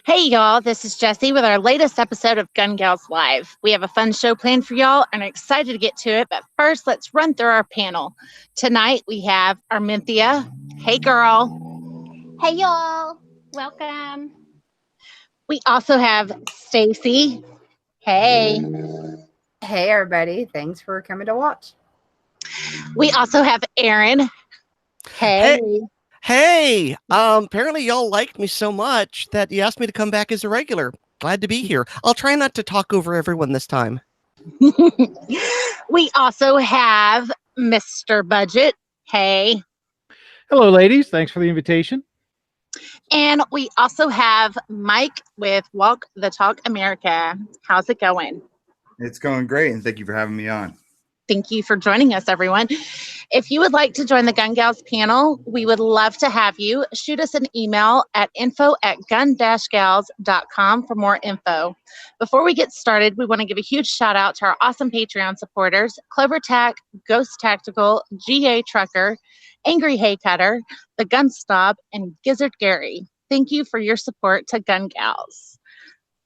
Hey y'all, this is Jessie with our latest episode of GunGals Live. We have a fun show planned for y'all and are excited to get to it, but first let's run through our panel. Tonight we have Armintha. Hey girl. Hey y'all, welcome. We also have Stacey. Hey. Hey everybody, thanks for coming to watch. We also have Aaron. Hey. Hey, apparently y'all liked me so much that you asked me to come back as a regular. Glad to be here. I'll try not to talk over everyone this time. We also have Mr. Budget. Hey. Hello, ladies. Thanks for the invitation. And we also have Mike with Walk the Talk America. How's it going? It's going great, and thank you for having me on. Thank you for joining us, everyone. If you would like to join the Gun Gals panel, we would love to have you. Shoot us an email at info@gun-gals.com for more info. Before we get started, we want to give a huge shout out to our awesome Patreon supporters, Clover Tack, Ghost Tactical, GA Trucker, Angry Hay Cutter, The Gun Snob, and Gizzard Gary. Thank you for your support to Gun Gals.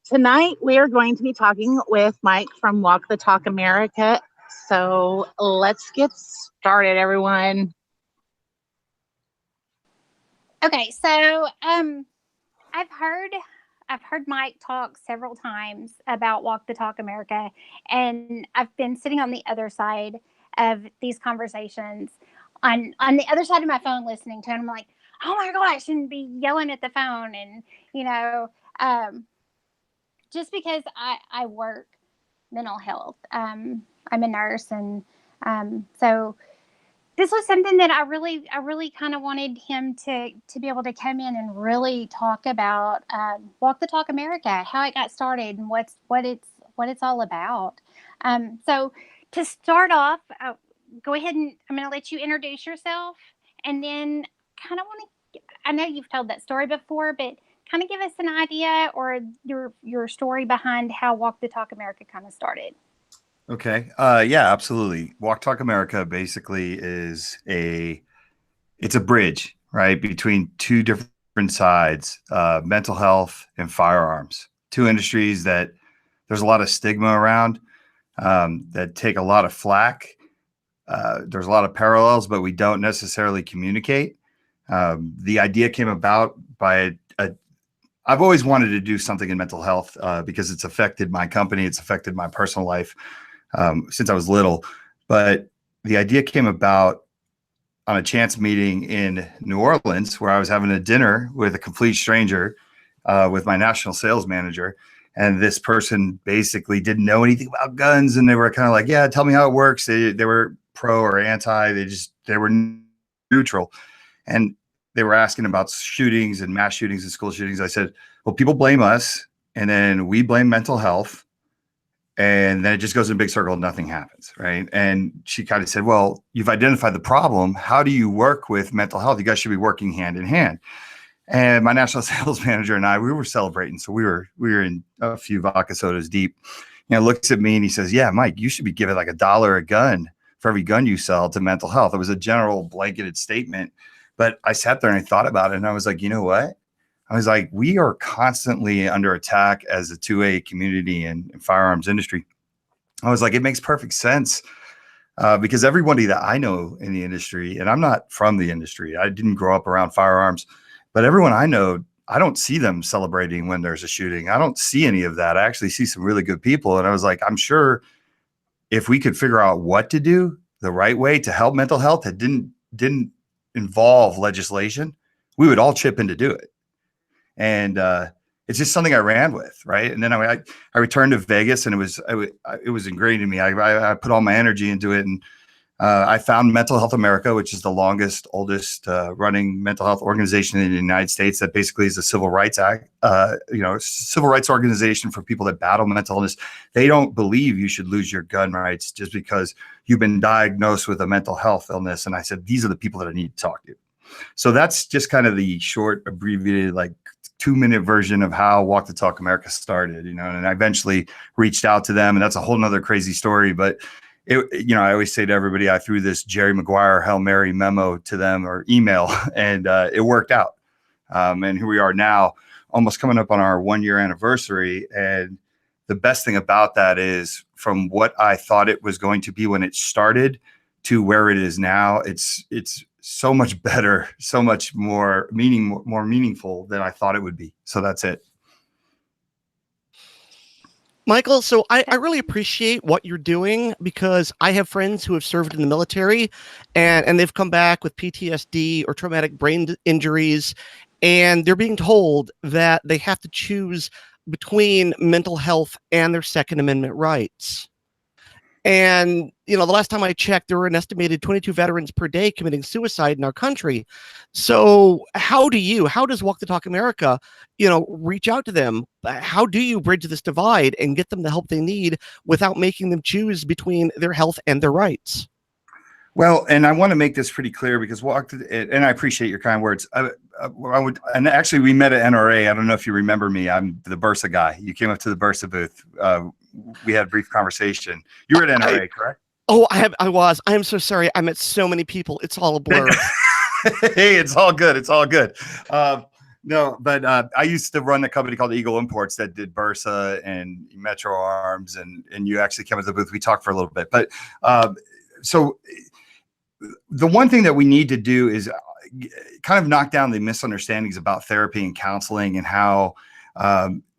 Tonight, we are going to be talking with Mike from Walk the Talk America. So let's get started, everyone. Okay, so I've heard Mike talk several times about Walk the Talk America, and I've been sitting on the other side of these conversations, on the other side of my phone, listening to it. I'm like, oh my gosh, I shouldn't be yelling at the phone, and just because I work mental health. I'm a nurse, and so this was something that I really kind of wanted him to be able to come in and really talk about Walk the Talk America, how it got started, and what it's all about. So to start off, go ahead and I'm going to let you introduce yourself, and then kind of want to. I know you've told that story before, but kind of give us an idea or your story behind how Walk the Talk America kind of started. Okay. Yeah, absolutely. Walk Talk America basically is it's a bridge, right, between two different sides, mental health and firearms, two industries that there's a lot of stigma around, that take a lot of flack. There's a lot of parallels, but we don't necessarily communicate. The idea came about by I've always wanted to do something in mental health because it's affected my company. It's affected my personal life since I was little. But the idea came about on a chance meeting in New Orleans where I was having a dinner with a complete stranger with my national sales manager. And this person basically didn't know anything about guns. And they were kind of like, yeah, tell me how it works. They were pro or anti. They were neutral. And they were asking about shootings and mass shootings and school shootings. I said, well, people blame us, and then we blame mental health, and then it just goes in a big circle and nothing happens, right? And she kind of said, well, you've identified the problem. How do you work with mental health? You guys should be working hand in hand. And my national sales manager and I, we were celebrating. So we were in a few vodka sodas deep. Looks at me and he says, yeah, Mike, you should be giving like $1 a gun for every gun you sell to mental health. It was a general blanketed statement. But I sat there and I thought about it, and I was like, you know what? I was like, we are constantly under attack as a 2A community and firearms industry. I was like, it makes perfect sense because everybody that I know in the industry, and I'm not from the industry, I didn't grow up around firearms, but everyone I know, I don't see them celebrating when there's a shooting. I don't see any of that. I actually see some really good people. And I was like, I'm sure if we could figure out what to do the right way to help mental health that didn't involve legislation, we would all chip in to do it. And it's just something I ran with, right? And then I returned to Vegas, and it was ingrained in me. I put all my energy into it, and I found Mental Health America, which is the oldest running mental health organization in the United States. That basically is a civil rights act, civil rights organization for people that battle mental illness. They don't believe you should lose your gun rights just because you've been diagnosed with a mental health illness. And I said, these are the people that I need to talk to. So that's just kind of the short, abbreviated, like 2-minute version of how Walk the Talk America started, and I eventually reached out to them, and that's a whole nother crazy story. But I always say to everybody, I threw this Jerry Maguire Hail Mary memo to them or email, and it worked out. And here we are now almost coming up on our 1-year anniversary. And the best thing about that is, from what I thought it was going to be when it started to where it is now, it's so much better, so much more meaningful than I thought it would be. So that's it. Michael, so I really appreciate what you're doing, because I have friends who have served in the military and they've come back with PTSD or traumatic brain injuries, and they're being told that they have to choose between mental health and their Second Amendment rights. And, the last time I checked, there were an estimated 22 veterans per day committing suicide in our country. So how does Walk the Talk America, reach out to them? How do you bridge this divide and get them the help they need without making them choose between their health and their rights? Well, and I want to make this pretty clear, because and I appreciate your kind words. And actually, we met at NRA. I don't know if you remember me. I'm the Bursa guy. You came up to the Bursa booth. We had a brief conversation. You were at NRA, correct? Oh, I was. I am so sorry. I met so many people. It's all a blur. Hey, it's all good. It's all good. No, but I used to run a company called Eagle Imports that did Bursa and Metro Arms, and you actually came to the booth. We talked for a little bit, but so the one thing that we need to do is kind of knock down the misunderstandings about therapy and counseling, and how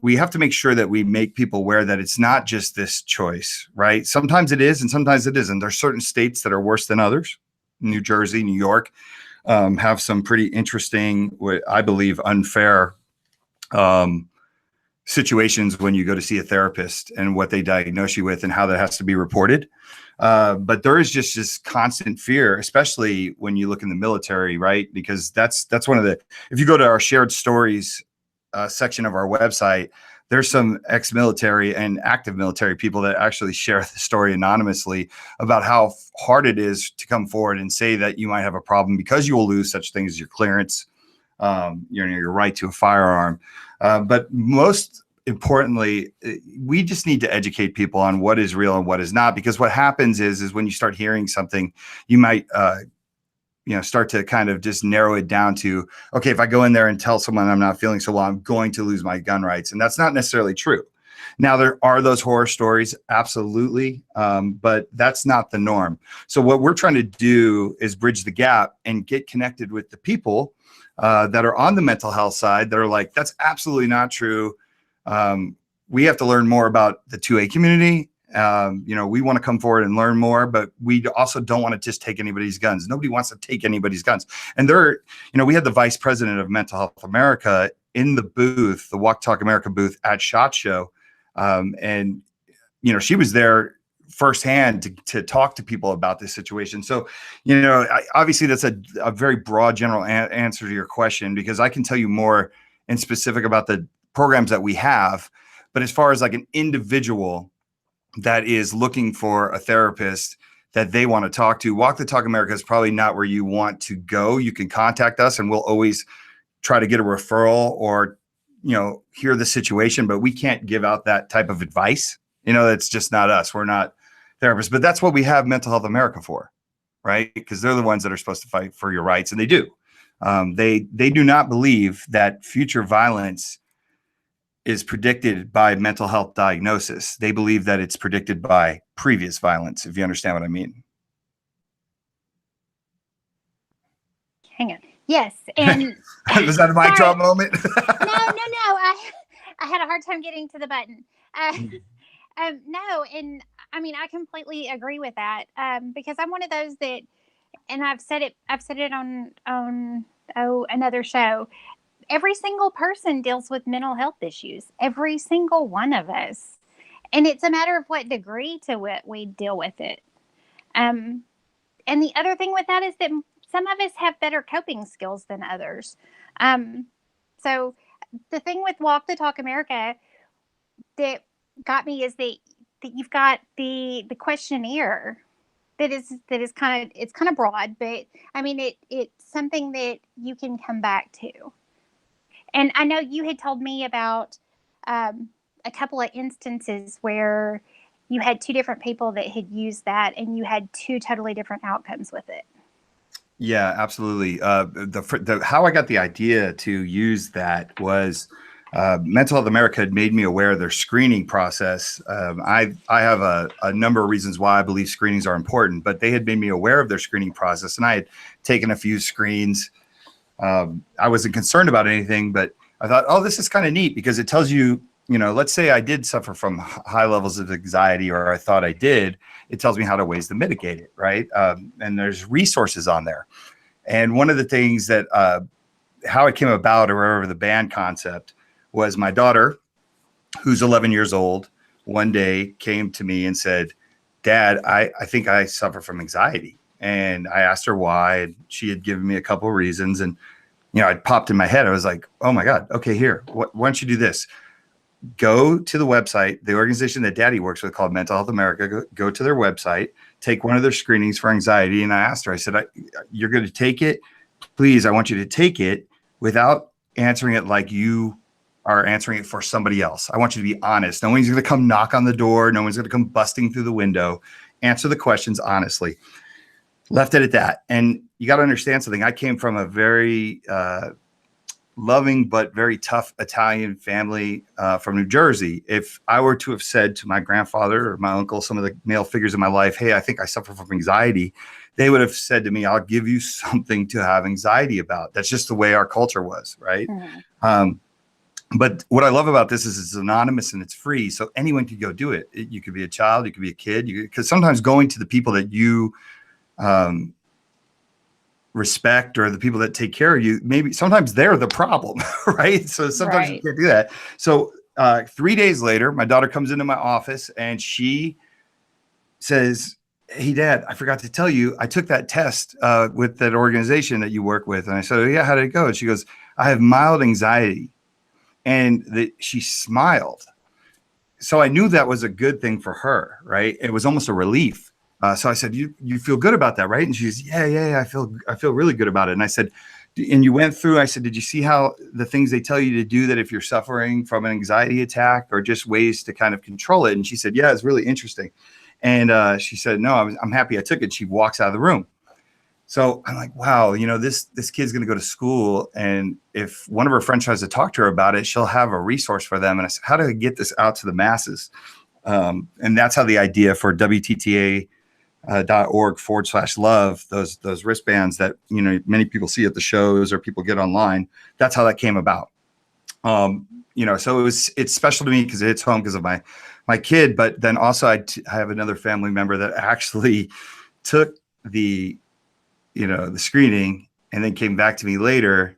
we have to make sure that we make people aware that it's not just this choice, right? Sometimes it is, and sometimes it isn't. There's certain states that are worse than others. New Jersey, New York have some pretty interesting, what I believe, unfair situations when you go to see a therapist, and what they diagnose you with and how that has to be reported. But there is just this constant fear, especially when you look in the military, right? Because that's one of the, if you go to our shared stories section of our website, there's some ex-military and active military people that actually share the story anonymously about how hard it is to come forward and say that you might have a problem, because you will lose such things as your clearance, your right to a firearm. But most importantly, we just need to educate people on what is real and what is not, because what happens is when you start hearing something, you might start to kind of just narrow it down to, okay, if I go in there and tell someone I'm not feeling so well, I'm going to lose my gun rights. And that's not necessarily true. Now, there are those horror stories, absolutely, but that's not the norm. So what we're trying to do is bridge the gap and get connected with the people that are on the mental health side that are like, that's absolutely not true. We have to learn more about the 2A community. We want to come forward and learn more, but we also don't want to just take anybody's guns. Nobody wants to take anybody's guns. And we had the vice president of Mental Health America in the booth, the Walk Talk America booth at SHOT Show. And she was there firsthand to talk to people about this situation. So, obviously that's a very broad general answer to your question, because I can tell you more in specific about the programs that we have. But as far as like an individual that is looking for a therapist that they want to talk to, Walk the Talk America is probably not where you want to go. You can contact us and we'll always try to get a referral or, hear the situation, but we can't give out that type of advice. That's just not us. We're not therapists, but that's what we have Mental Health America for, right? Because they're the ones that are supposed to fight for your rights, and they do. They do not believe that future violence is predicted by mental health diagnosis. They believe that it's predicted by previous violence, if you understand what I mean. Hang on. Yes. And was that a mic drop moment? No. I had a hard time getting to the button. No. And I mean, I completely agree with that. Because I'm one of those that, and I've said it on another show. Every single person deals with mental health issues. Every single one of us. And it's a matter of what degree to what we deal with it. And the other thing with that is that some of us have better coping skills than others. So the thing with Walk the Talk America that got me is that you've got the questionnaire that is kind of broad, but I mean it's something that you can come back to. And I know you had told me about a couple of instances where you had two different people that had used that and you had two totally different outcomes with it. Yeah, absolutely. How I got the idea to use that was Mental Health America had made me aware of their screening process. I have a number of reasons why I believe screenings are important, but they had made me aware of their screening process, and I had taken a few screens. I wasn't concerned about anything, but I thought, oh, this is kind of neat because it tells you, let's say I did suffer from high levels of anxiety, or I thought I did. It tells me how to ways to mitigate it, right? And there's resources on there. And one of the things that how it came about, or wherever the band concept was, my daughter, who's 11 years old, one day came to me and said, Dad, I think I suffer from anxiety. And I asked her why, and she had given me a couple of reasons. And, it popped in my head. I was like, oh my God, okay, here, why don't you do this? Go to the website, the organization that Daddy works with called Mental Health America, go to their website, take one of their screenings for anxiety. And I asked her, I said, you're going to take it. Please, I want you to take it without answering it like you are answering it for somebody else. I want you to be honest. No one's going to come knock on the door. No one's going to come busting through the window. Answer the questions honestly. Left it at that. And you got to understand something. I came from a very loving but very tough Italian family from New Jersey. If I were to have said to my grandfather or my uncle, some of the male figures in my life, hey, I think I suffer from anxiety, they would have said to me, I'll give you something to have anxiety about. That's just the way our culture was, right? Mm-hmm. But what I love about this is it's anonymous and it's free. So anyone can go do it. You could be a child, you could be a kid, because sometimes going to the people that you respect, or the people that take care of you, maybe sometimes they're the problem, right? So sometimes you can't do that. So 3 days later, my daughter comes into my office and she says, hey, Dad, I forgot to tell you, I took that test with that organization that you work with. And I said, oh, yeah, how did it go? And she goes, I have mild anxiety. And she smiled. So I knew that was a good thing for her, right? It was almost a relief. So I said, you feel good about that, right? And she says, yeah, I feel really good about it. And I said, and you went through, I said, did you see how the things they tell you to do that if you're suffering from an anxiety attack, or just ways to kind of control it? And she said, yeah, it's really interesting. And she said, no, I'm happy I took it. She walks out of the room. So I'm like, wow, this kid's going to go to school. And if one of her friends tries to talk to her about it, she'll have a resource for them. And I said, how do I get this out to the masses? And that's how the idea for WTTA.org/love, those wristbands that, many people see at the shows or people get online. That's how that came about. So it's special to me because it hits home because of my kid, but then also I have another family member that actually took the screening and then came back to me later.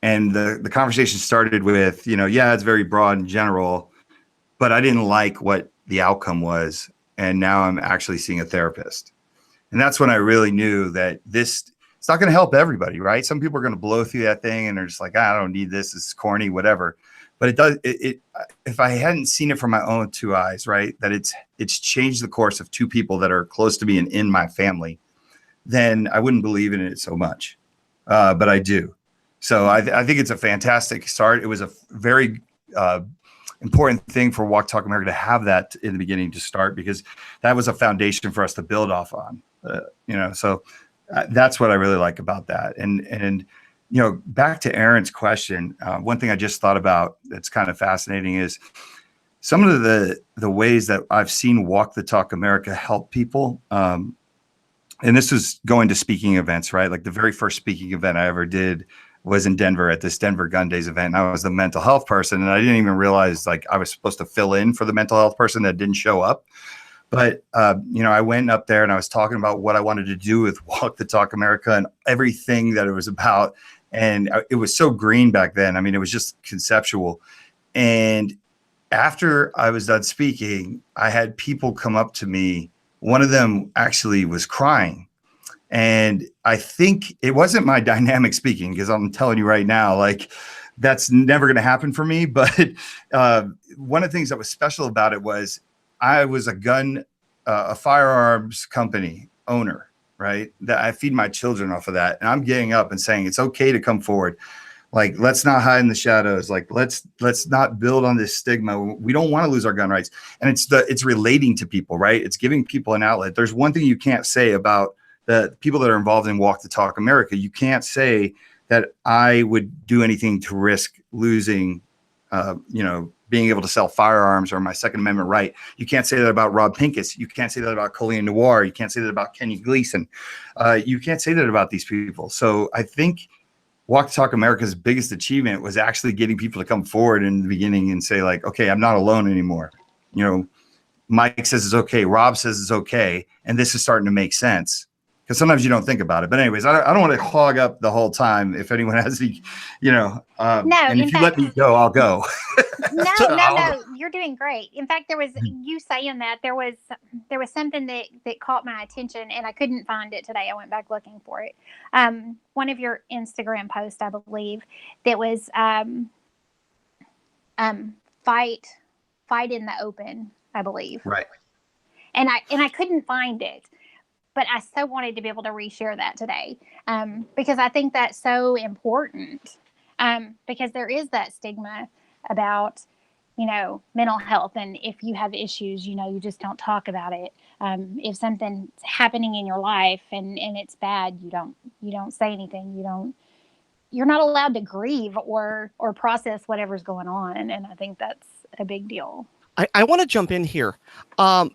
And the conversation started with, yeah, it's very broad and general, but I didn't like what the outcome was. And now I'm actually seeing a therapist. And that's when I really knew that it's not going to help everybody, right? Some people are going to blow through that thing and they're just like, I don't need this. This is corny, whatever. But it does. If I hadn't seen it from my own two eyes, right, that it's changed the course of two people that are close to me and in my family, then I wouldn't believe in it so much. But I do. So I think it's a fantastic start. It was a very important thing for Walk Talk America to have that in the beginning to start, because that was a foundation for us to build off on. So that's what I really like about that. And back to Aaron's question, one thing I just thought about that's kind of fascinating is some of the ways that I've seen Walk the Talk America help people. And this is going to speaking events, right? Like the very first speaking event I ever did was in Denver at this Denver Gun Days event. And I was the mental health person, and I didn't even realize like I was supposed to fill in for the mental health person that didn't show up. But, I went up there and I was talking about what I wanted to do with Walk the Talk America and everything that it was about. And it was so green back then. I mean, it was just conceptual. And after I was done speaking, I had people come up to me. One of them actually was crying. And I think it wasn't my dynamic speaking, because I'm telling you right now, like that's never going to happen for me. But one of the things that was special about it was I was a firearms company owner, right? That I feed my children off of that. And I'm getting up and saying, it's okay to come forward. Like, let's not hide in the shadows. Like, let's not build on this stigma. We don't want to lose our gun rights. And it's relating to people, right? It's giving people an outlet. There's one thing you can't say about the people that are involved in Walk the Talk America. You can't say that I would do anything to risk losing being able to sell firearms or my Second Amendment right. You can't say that about Rob Pincus. You can't say that about Colleen Noir. You can't say that about Kenny Gleason. You can't say that about these people. So I think Walk the Talk America's biggest achievement was actually getting people to come forward in the beginning and say, like, okay, I'm not alone anymore. Mike says it's okay. Rob says it's okay. And this is starting to make sense. Because sometimes you don't think about it. But anyways, I don't want to hog up the whole time. If anyone has any, No, and if you let me go, I'll go. No, you're doing great. In fact, there was you saying that there was something that caught my attention, and I couldn't find it today. I went back looking for it. One of your Instagram posts, I believe, that was fight in the open, I believe. Right. And I couldn't find it. But I so wanted to be able to reshare that today, because I think that's so important, because there is that stigma about, mental health. And if you have issues, you just don't talk about it. If something's happening in your life and it's bad, you don't say anything. You're not allowed to grieve or process whatever's going on. And I think that's a big deal. I want to jump in here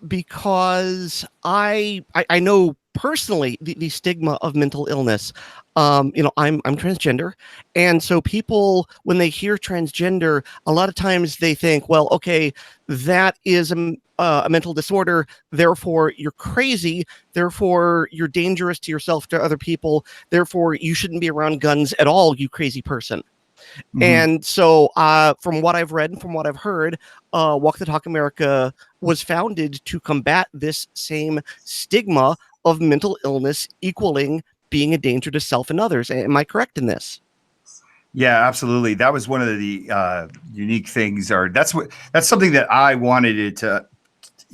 because I know personally the stigma of mental illness. I'm transgender, and so people, when they hear transgender, a lot of times they think, well, okay, that is a mental disorder, therefore you're crazy, therefore you're dangerous to yourself, to other people, therefore you shouldn't be around guns at all, you crazy person. Mm-hmm. And so from what I've read and from what I've heard, Walk the Talk America was founded to combat this same stigma of mental illness equaling being a danger to self and others. Am I correct in this? Yeah, absolutely. That was one of the unique things, or that's something that I wanted it to.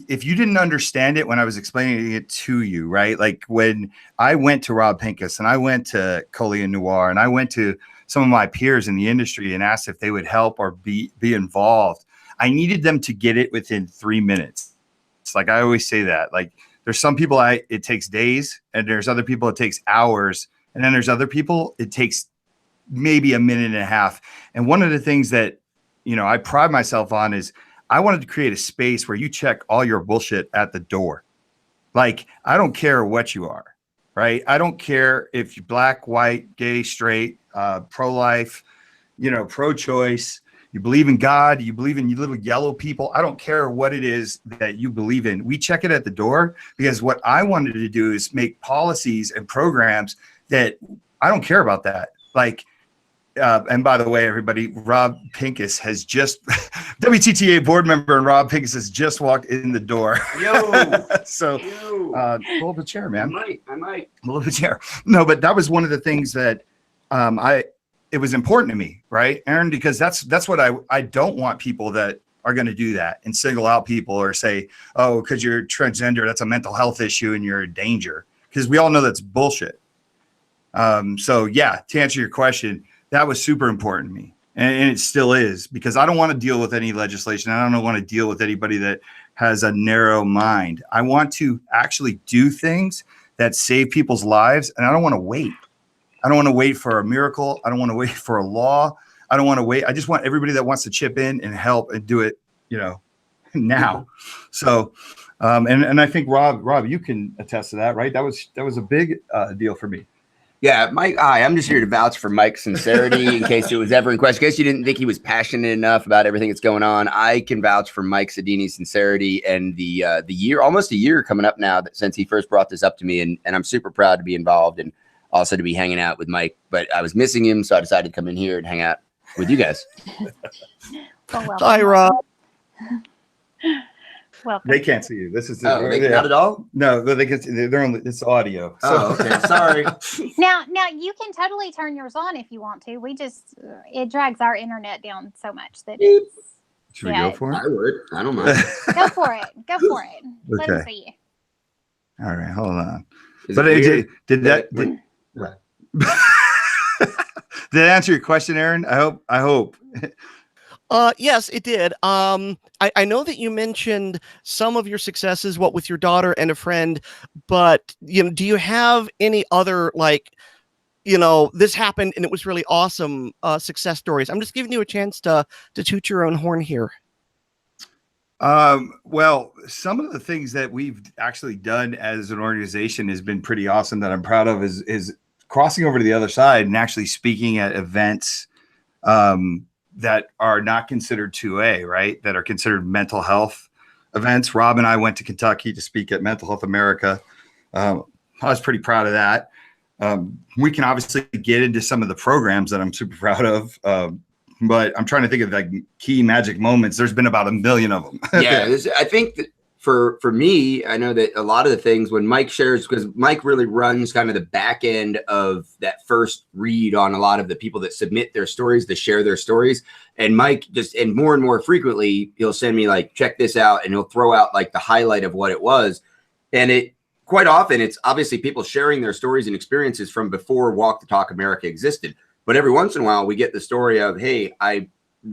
If you didn't understand it when I was explaining it to you, right? Like when I went to Rob Pincus and I went to Colleen Noir and I went to some of my peers in the industry and asked if they would help or be involved, I needed them to get it within 3 minutes. It's like, I always say that, like, there's some people it takes days, and there's other people it takes hours. And then there's other people it takes maybe a minute and a half. And one of the things that, I pride myself on is I wanted to create a space where you check all your bullshit at the door. Like, I don't care what you are, right? I don't care if you're black, white, gay, straight, pro-life, pro-choice, you believe in God, you believe in you little yellow people. I don't care what it is that you believe in. We check it at the door, because what I wanted to do is make policies and programs that I don't care about that. Like, and by the way, everybody, Rob Pincus has just, WTTA board member and Rob Pincus has just walked in the door. Yo. So pull up a chair, man. I might. Pull up a chair. No, but that was one of the things that it was important to me, right, Aaron? Because that's what I don't want people that are going to do that and single out people or say, oh, because you're transgender, that's a mental health issue and you're a danger. Because we all know that's bullshit. So yeah, to answer your question, that was super important to me. And it still is, because I don't want to deal with any legislation. I don't want to deal with anybody that has a narrow mind. I want to actually do things that save people's lives. And I don't want to wait. I don't want to wait for a miracle. I don't want to wait for a law. I don't want to wait. I just want everybody that wants to chip in and help and do it, now. So, and I think Rob, you can attest to that, right? That was a big deal for me. Yeah, Mike. I'm just here to vouch for Mike's sincerity in case it was ever in question. In case you didn't think he was passionate enough about everything that's going on, I can vouch for Mike Sodini's sincerity and the year, almost a year coming up now since he first brought this up to me, and I'm super proud to be involved and also to be hanging out with Mike. But I was missing him, so I decided to come in here and hang out with you guys. Hi, Rob. Welcome. They can't see you. This is not at all. No, they can see. They're only, it's audio. So. Okay. Sorry. Now you can totally turn yours on if you want to. We just it drags our internet down so much that should we go for it? I would. I don't mind. Go for it. Go for it. Let Okay. them see you. All right, hold on. Is But it did that did that answer your question, Aaron? I hope. Yes, it did. I know that you mentioned some of your successes, what with your daughter and a friend, but do you have any other this happened and it was really awesome success stories. I'm just giving you a chance to toot your own horn here. Well, some of the things that we've actually done as an organization has been pretty awesome that I'm proud of is crossing over to the other side and actually speaking at events that are not considered 2A, right? That are considered mental health events. Rob and I went to Kentucky to speak at Mental Health America. I was pretty proud of that. We can obviously get into some of the programs that I'm super proud of. But I'm trying to think of like key magic moments. There's been about 1 million of them. Yeah, I think that for me, I know that a lot of the things when Mike shares, because Mike really runs kind of the back end of that first read on a lot of the people that submit their stories, to share their stories. And Mike and more frequently, he'll send me like, check this out. And he'll throw out like the highlight of what it was. And quite often, it's obviously people sharing their stories and experiences from before Walk the Talk America existed. But every once in a while, we get the story of, hey, I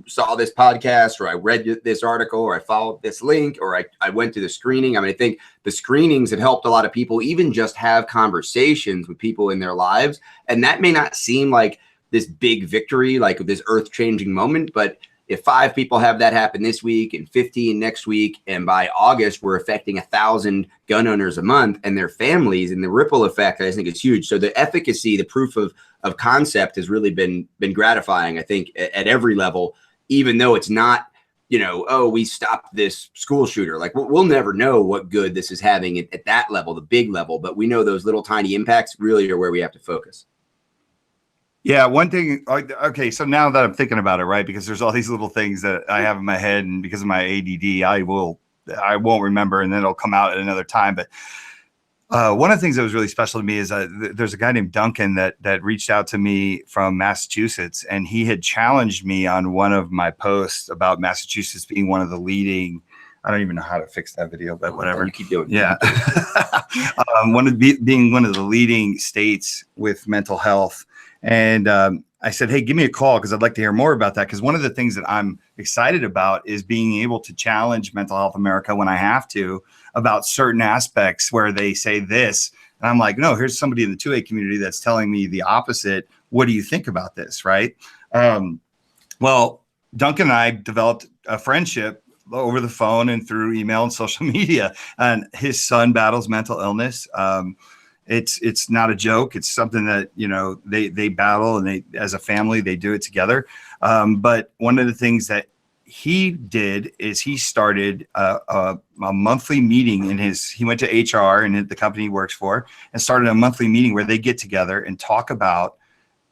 saw this podcast, or I read this article, or I followed this link, or I went to the screening. I mean, I think the screenings have helped a lot of people even just have conversations with people in their lives. And that may not seem like this big victory, like this earth-changing moment, but if 5 people have that happen this week and 15 next week, and by August, we're affecting 1,000 gun owners a month and their families, and the ripple effect, I think, is huge. So the efficacy, the proof of concept has really been gratifying, I think, at every level, even though it's not, oh, we stopped this school shooter. Like we'll never know what good this is having at that level, the big level, but we know those little tiny impacts really are where we have to focus. Yeah, one thing. Okay, so now that I'm thinking about it, right, because there's all these little things that I have in my head, and because of my ADD, I won't remember, and then it'll come out at another time. But one of the things that was really special to me is there's a guy named Duncan that reached out to me from Massachusetts, and he had challenged me on one of my posts about Massachusetts being one of the leading. I don't even know how to fix that video, but whatever. You keep doing it. Yeah, being one of the leading states with mental health. And I said, hey, give me a call because I'd like to hear more about that. Because one of the things that I'm excited about is being able to challenge Mental Health America when I have to about certain aspects where they say this. And I'm like, no, here's somebody in the 2A community that's telling me the opposite. What do you think about this? Right. Well, Duncan and I developed a friendship over the phone and through email and social media. And his son battles mental illness. It's not a joke. It's something that, they battle, and they, as a family, they do it together. But one of the things that he did is he started a monthly meeting he went to HR and the company he works for, and started a monthly meeting where they get together and talk about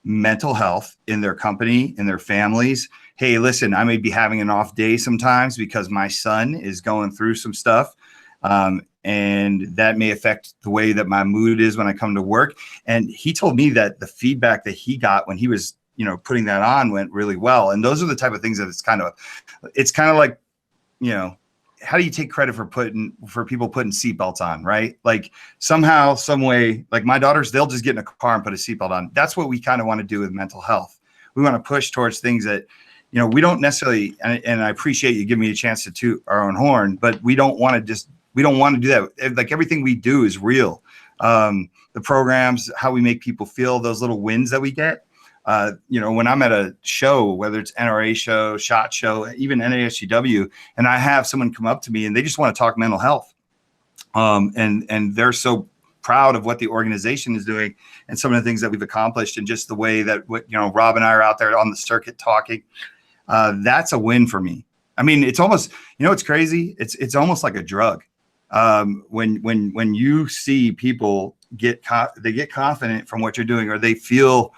mental health in their company, in their families. Hey, listen, I may be having an off day sometimes because my son is going through some stuff. And that may affect the way that my mood is when I come to work. And he told me that the feedback that he got when he was, putting that on went really well. And those are the type of things that it's kind of like, how do you take credit for people putting seatbelts on, right? Like somehow, some way, like my daughters, they'll just get in a car and put a seatbelt on. That's what we kind of want to do with mental health. We want to push towards things that, we don't necessarily, and I appreciate you giving me a chance to toot our own horn, but we don't want to do that. Like everything we do is real. The programs, how we make people feel, those little wins that we get. When I'm at a show, whether it's NRA show, SHOT Show, even NASGW, and I have someone come up to me and they just want to talk mental health. And they're so proud of what the organization is doing and some of the things that we've accomplished, and just the way that, Rob and I are out there on the circuit talking. That's a win for me. I mean, it's almost, it's crazy. It's almost like a drug. When you see people get confident from what you're doing, or they feel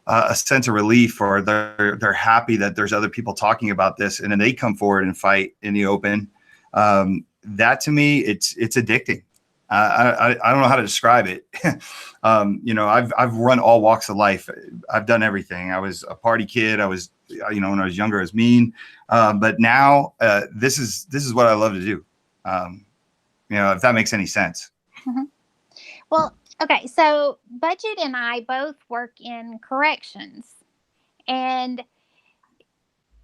a sense of relief, or they're happy that there's other people talking about this, and then they come forward and fight in the open. That to me, it's addicting. I don't know how to describe it. I've run all walks of life. I've done everything. I was a party kid. I was, when I was younger, I was mean. But now this is what I love to do. If that makes any sense. Mm-hmm. Well, okay. So Budget and I both work in corrections, and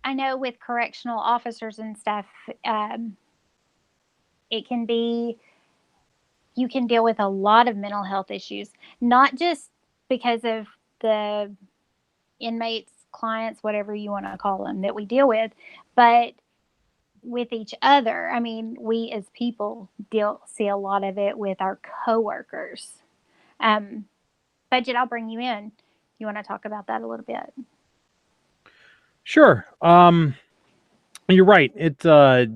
I know with correctional officers and stuff, it can be, you can deal with a lot of mental health issues, not just because of the inmates, clients, whatever you want to call them, that we deal with, but with each other. I mean, we as people see a lot of it with our coworkers. Budget, I'll bring you in. You want to talk about that a little bit? Sure. You're right. This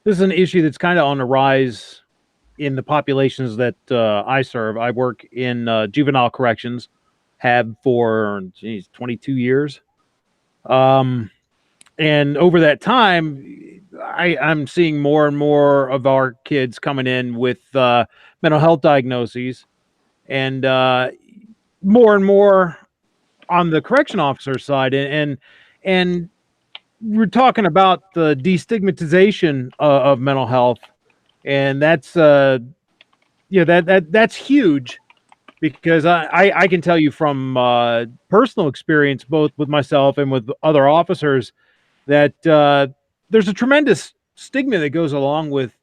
is an issue that's kind of on the rise in the populations that I serve. I work in juvenile corrections, have for 22 years. And over that time, I'm seeing more and more of our kids coming in with mental health diagnoses, and more and more on the correction officer side. And we're talking about the destigmatization of mental health, and that's that's huge, because I can tell you from personal experience, both with myself and with other officers, that there's a tremendous stigma that goes along with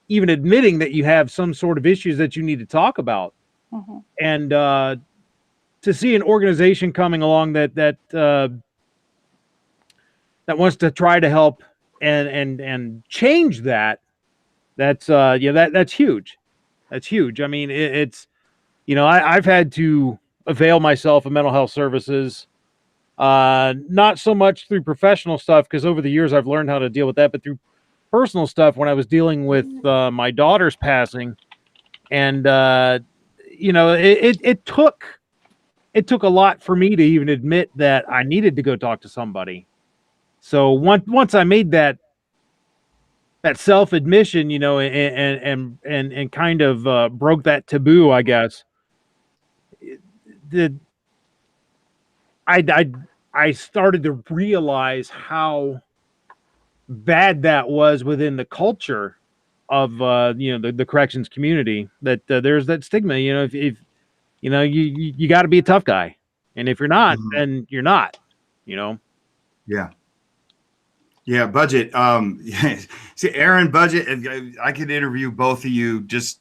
even admitting that you have some sort of issues that you need to talk about. Mm-hmm. And to see an organization coming along that wants to try to help and change that, that's huge. That's huge. I mean, it's I've had to avail myself of mental health services, not so much through professional stuff, because over the years I've learned how to deal with that, but through personal stuff when I was dealing with my daughter's passing. And it took a lot for me to even admit that I needed to go talk to somebody. So once I made that self-admission, and kind of broke that taboo, I guess, I started to realize how bad that was within the culture of the corrections community, that there's that stigma. If you got to be a tough guy, and if you're not, then you're not. Yeah, Budget. See, Aaron, Budget. I could interview both of you. Just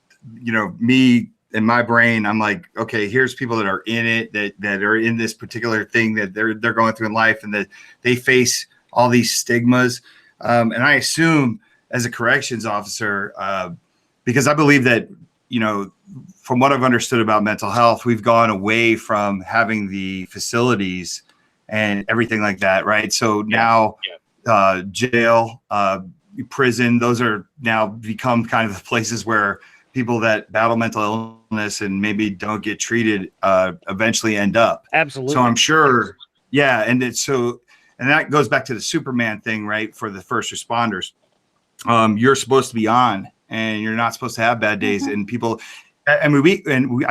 me in my brain, I'm like, okay, here's people that are in it, that are in this particular thing that they're going through in life, and that they face all these stigmas. And I assume, as a corrections officer, because I believe that, from what I've understood about mental health, we've gone away from having the facilities and everything like that, right? So now jail, prison, those are now become kind of the places where people that battle mental illness and maybe don't get treated eventually end up. Absolutely. So I'm sure, and that goes back to the Superman thing, right? For the first responders, you're supposed to be on, and you're not supposed to have bad days. And people, I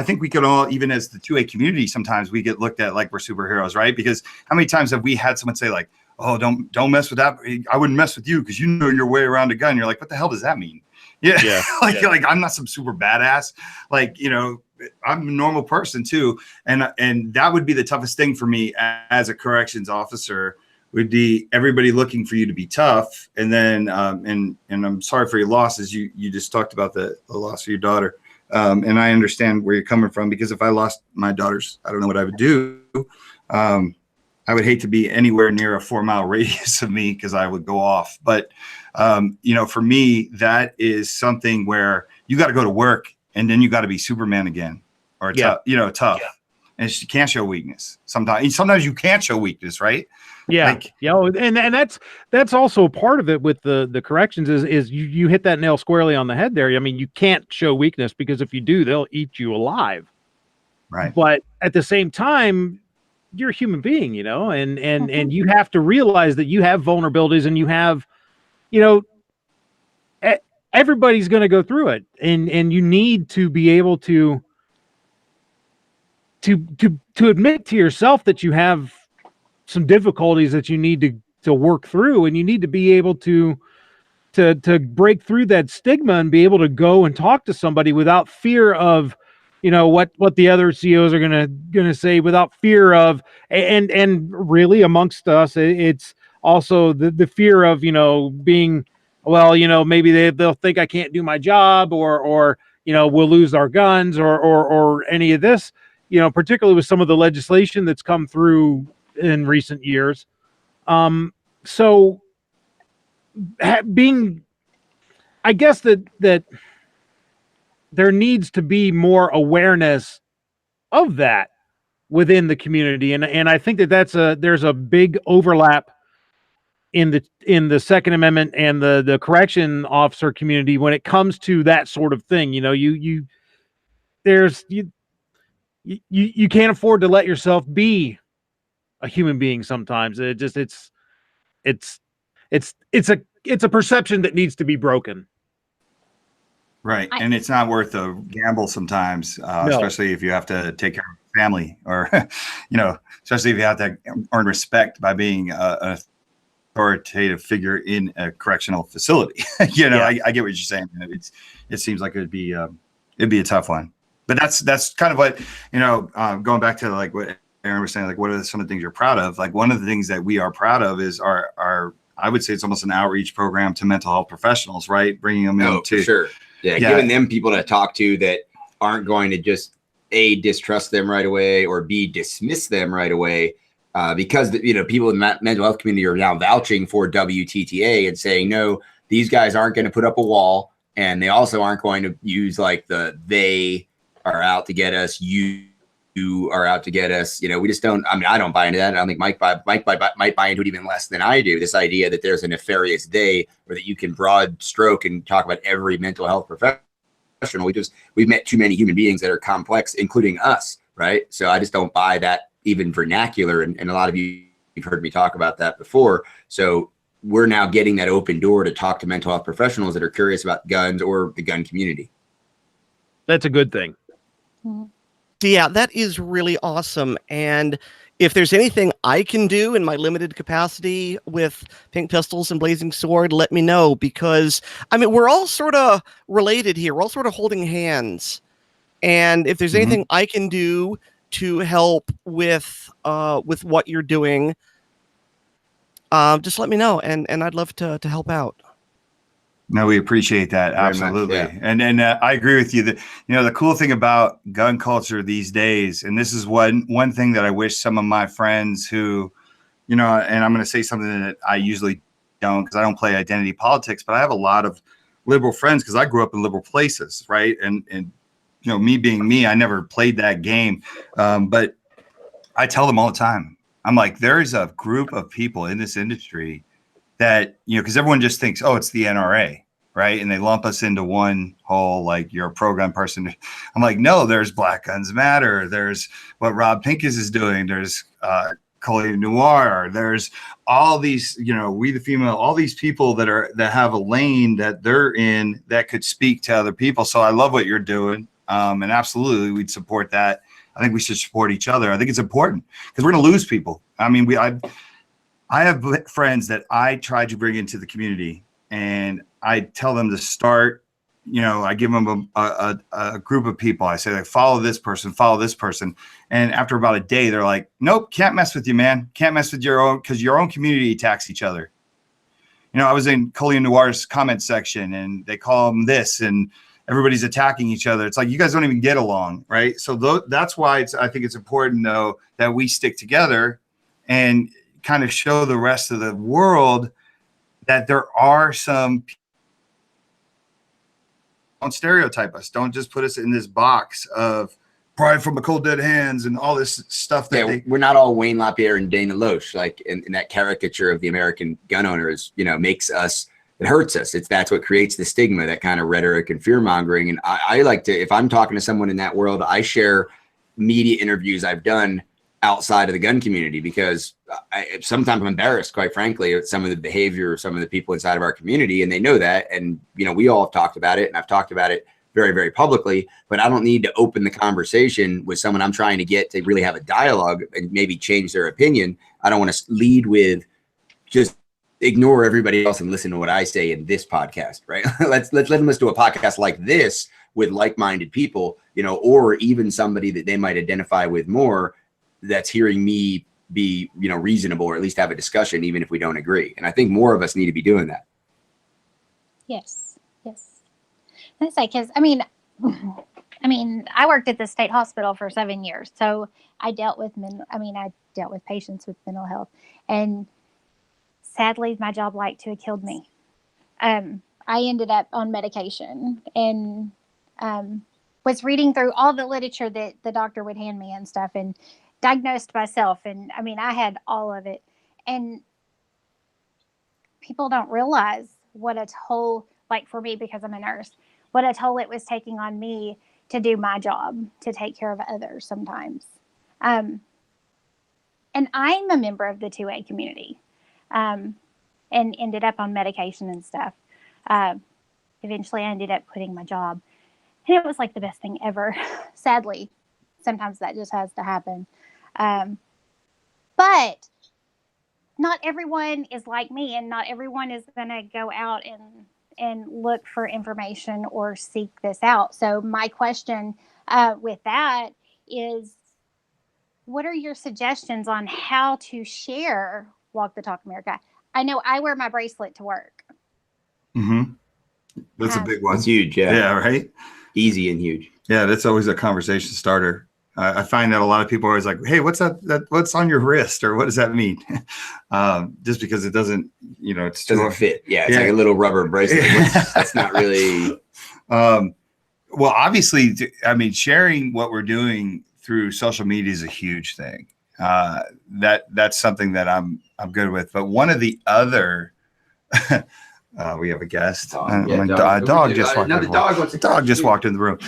think we could all, even as the 2A community, sometimes we get looked at like we're superheroes, right? Because how many times have we had someone say like, "Oh, don't mess with that. I wouldn't mess with you because you know your way around a gun." You're like, what the hell does that mean? Like I'm not some super badass. Like, I'm a normal person too. And that would be the toughest thing for me as a corrections officer, would be everybody looking for you to be tough. And then, and I'm sorry for your losses. You just talked about the loss of your daughter. And I understand where you're coming from, because if I lost my daughters, I don't know what I would do. I would hate to be anywhere near a 4-mile radius of me, because I would go off. But, for me, that is something where you got to go to work, and then you got to be Superman again, or tough. Yeah. And you can't show weakness. Sometimes you can't show weakness, right? Yeah. And that's also a part of it with the corrections is you hit that nail squarely on the head there. I mean, you can't show weakness, because if you do, they'll eat you alive. Right. But at the same time, you're a human being, and you have to realize that you have vulnerabilities, and you have, everybody's going to go through it, and you need to be able to admit to yourself that you have some difficulties that you need to work through, and you need to be able to break through that stigma and be able to go and talk to somebody without fear of what the other COs are gonna say, without fear of, and really amongst us, it's also the fear of being, well, maybe they'll think I can't do my job, or we'll lose our guns, or any of this. you know, particularly with some of the legislation that's come through in recent years. So I guess that there needs to be more awareness of that within the community, and I think there's a big overlap in the Second Amendment and the correction officer community when it comes to that sort of thing. You know, you can't afford to let yourself be a human being sometimes. It's a perception that needs to be broken. Right. And it's not worth a gamble sometimes, No. especially if you have to take care of family or, you know, especially if you have to earn respect by being an authoritative figure in a correctional facility. You know, Yeah. I get what you're saying. It seems like it'd be a tough one. But that's kind of what, you know, going back to like what Aaron was saying, like what are some of the things you're proud of? Like one of the things that we are proud of is our I would say it's almost an outreach program to mental health professionals, right? Bringing them in for sure. Yeah, giving them people to talk to that aren't going to just A, distrust them right away, or B, dismiss them right away, because you know, people in the mental health community are now vouching for WTTA and saying, no, these guys aren't going to put up a wall, and they also aren't going to use like they are out to get us, you are out to get us. You know, we just don't. I mean, I don't buy into that. I don't think Mike might buy into it even less than I do. This idea that there's a nefarious they, or that you can broad stroke and talk about every mental health professional. We've met too many human beings that are complex, including us, right? So I just don't buy that even vernacular. And a lot of you've heard me talk about that before. So we're now getting that open door to talk to mental health professionals that are curious about guns or the gun community. That's a good thing. Mhm. Yeah, that is really awesome. And if there's anything I can do in my limited capacity with Pink Pistols and Blazing Sword, let me know, because I mean, we're all sort of related here. We're all sort of holding hands. And if there's anything I can do to help with what you're doing, just let me know, and I'd love to help out. No, we appreciate that. Very much, Absolutely. yeah. And I agree with you that, you know, the cool thing about gun culture these days, and this is one thing that I wish some of my friends who, you know, and I'm going to say something that I usually don't, because I don't play identity politics, but I have a lot of liberal friends because I grew up in liberal places. Right. And, you know, me being me, I never played that game. But I tell them all the time, I'm like, there is a group of people in this industry that, you know, because everyone just thinks, oh, it's the NRA, right? And they lump us into one whole, like, you're a pro-gun person. I'm like, no, there's Black Guns Matter. There's what Rob Pincus is doing. There's Collier Noir. There's all these, you know, We the Female, all these people that have a lane that they're in that could speak to other people. So I love what you're doing. And absolutely, we'd support that. I think we should support each other. I think it's important because we're going to lose people. I mean, I have friends that I try to bring into the community, and I tell them to start, you know, I give them a group of people. I say, like, follow this person. And after about a day, they're like, nope, can't mess with you, man. Can't mess with your own, because your own community attacks each other. You know, I was in Collier Noir's comment section, and they call them this, and everybody's attacking each other. It's like, you guys don't even get along, right? So that's why I think it's important, though, that we stick together and kind of show the rest of the world that there are some people. Don't stereotype us. Don't just put us in this box of pride from the cold dead hands and all this stuff that we're not all Wayne LaPierre and Dana Loesch, like in that caricature of the American gun owners, you know, makes us, it hurts us. That's what creates the stigma, that kind of rhetoric and fear mongering. And I like to, if I'm talking to someone in that world, I share media interviews I've done outside of the gun community, because sometimes I'm embarrassed, quite frankly, at some of the behavior of some of the people inside of our community, and they know that. And, you know, we all have talked about it, and I've talked about it very, very publicly, but I don't need to open the conversation with someone I'm trying to get to really have a dialogue and maybe change their opinion. I don't want to lead with just ignore everybody else and listen to what I say in this podcast, right? Let's let them listen to a podcast like this with like-minded people, you know, or even somebody that they might identify with more, that's hearing me be, you know, reasonable, or at least have a discussion, even if we don't agree. And I think more of us need to be doing that. Yes. That's like, because I mean, I mean, I worked at the state hospital for 7 years, so I dealt with patients with mental health, and sadly, my job like to have killed me. I ended up on medication and was reading through all the literature that the doctor would hand me and stuff, and diagnosed myself. And I mean, I had all of it, and people don't realize what a toll, like for me, because I'm a nurse, what a toll it was taking on me to do my job, to take care of others sometimes. And I'm a member of the 2A community, and ended up on medication and stuff. Eventually I ended up quitting my job, and it was like the best thing ever. Sadly, sometimes that just has to happen. But not everyone is like me, and not everyone is going to go out and look for information or seek this out. So my question with that is, what are your suggestions on how to share Walk the Talk America? I know I wear my bracelet to work. Mm-hmm. That's a big one. It's huge. Yeah. Yeah. Right. Easy and huge. Yeah. That's always a conversation starter. I find that a lot of people are always like, "Hey, what's that? What's on your wrist, or what does that mean?" Just because it doesn't, it doesn't fit. Yeah, it's like a little rubber bracelet. That's not really. Well, obviously, I mean, sharing what we're doing through social media is a huge thing. That's something that I'm good with. But one of the other, we have a guest. Dog just walked in the room.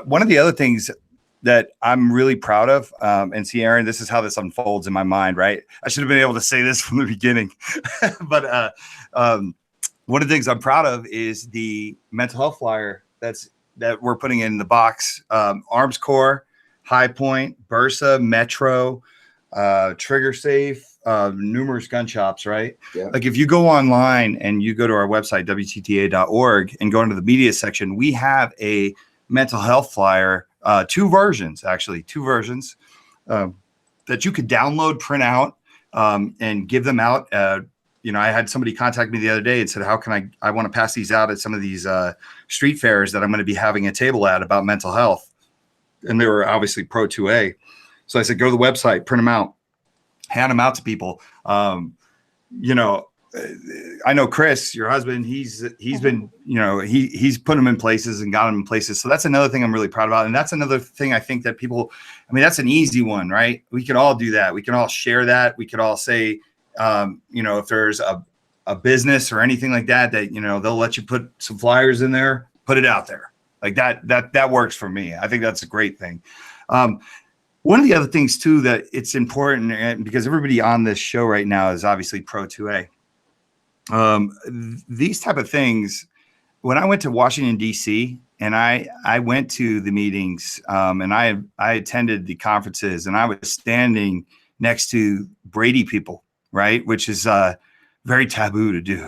One of the other things that I'm really proud of, and see, Aaron, this is how this unfolds in my mind, right? I should have been able to say this from the beginning, but one of the things I'm proud of is the mental health flyer that we're putting in the box. Arms Corps, High Point, Bursa, Metro, Trigger Safe, numerous gun shops, right? Yeah. Like if you go online and you go to our website, WTTA.org, and go into the media section, we have a mental health flyer, two versions that you could download, print out, and give them out. I had somebody contact me the other day and said, how can I want to pass these out at some of these street fairs that I'm going to be having a table at about mental health. And they were obviously pro 2A. So I said, go to the website, print them out, hand them out to people. I know Chris, your husband, he's been, he's put them in places and got them in places. So that's another thing I'm really proud about. And that's another thing I think that people, that's an easy one, right? We can all do that. We can all share that. We could all say, if there's a business or anything like that, they'll let you put some flyers in there, put it out there like that works for me. I think that's a great thing. One of the other things too, that it's important, and because everybody on this show right now is obviously pro 2A. These type of things, when I went to Washington, DC, and I went to the meetings, and I attended the conferences, and I was standing next to Brady people, right? Which is very taboo to do.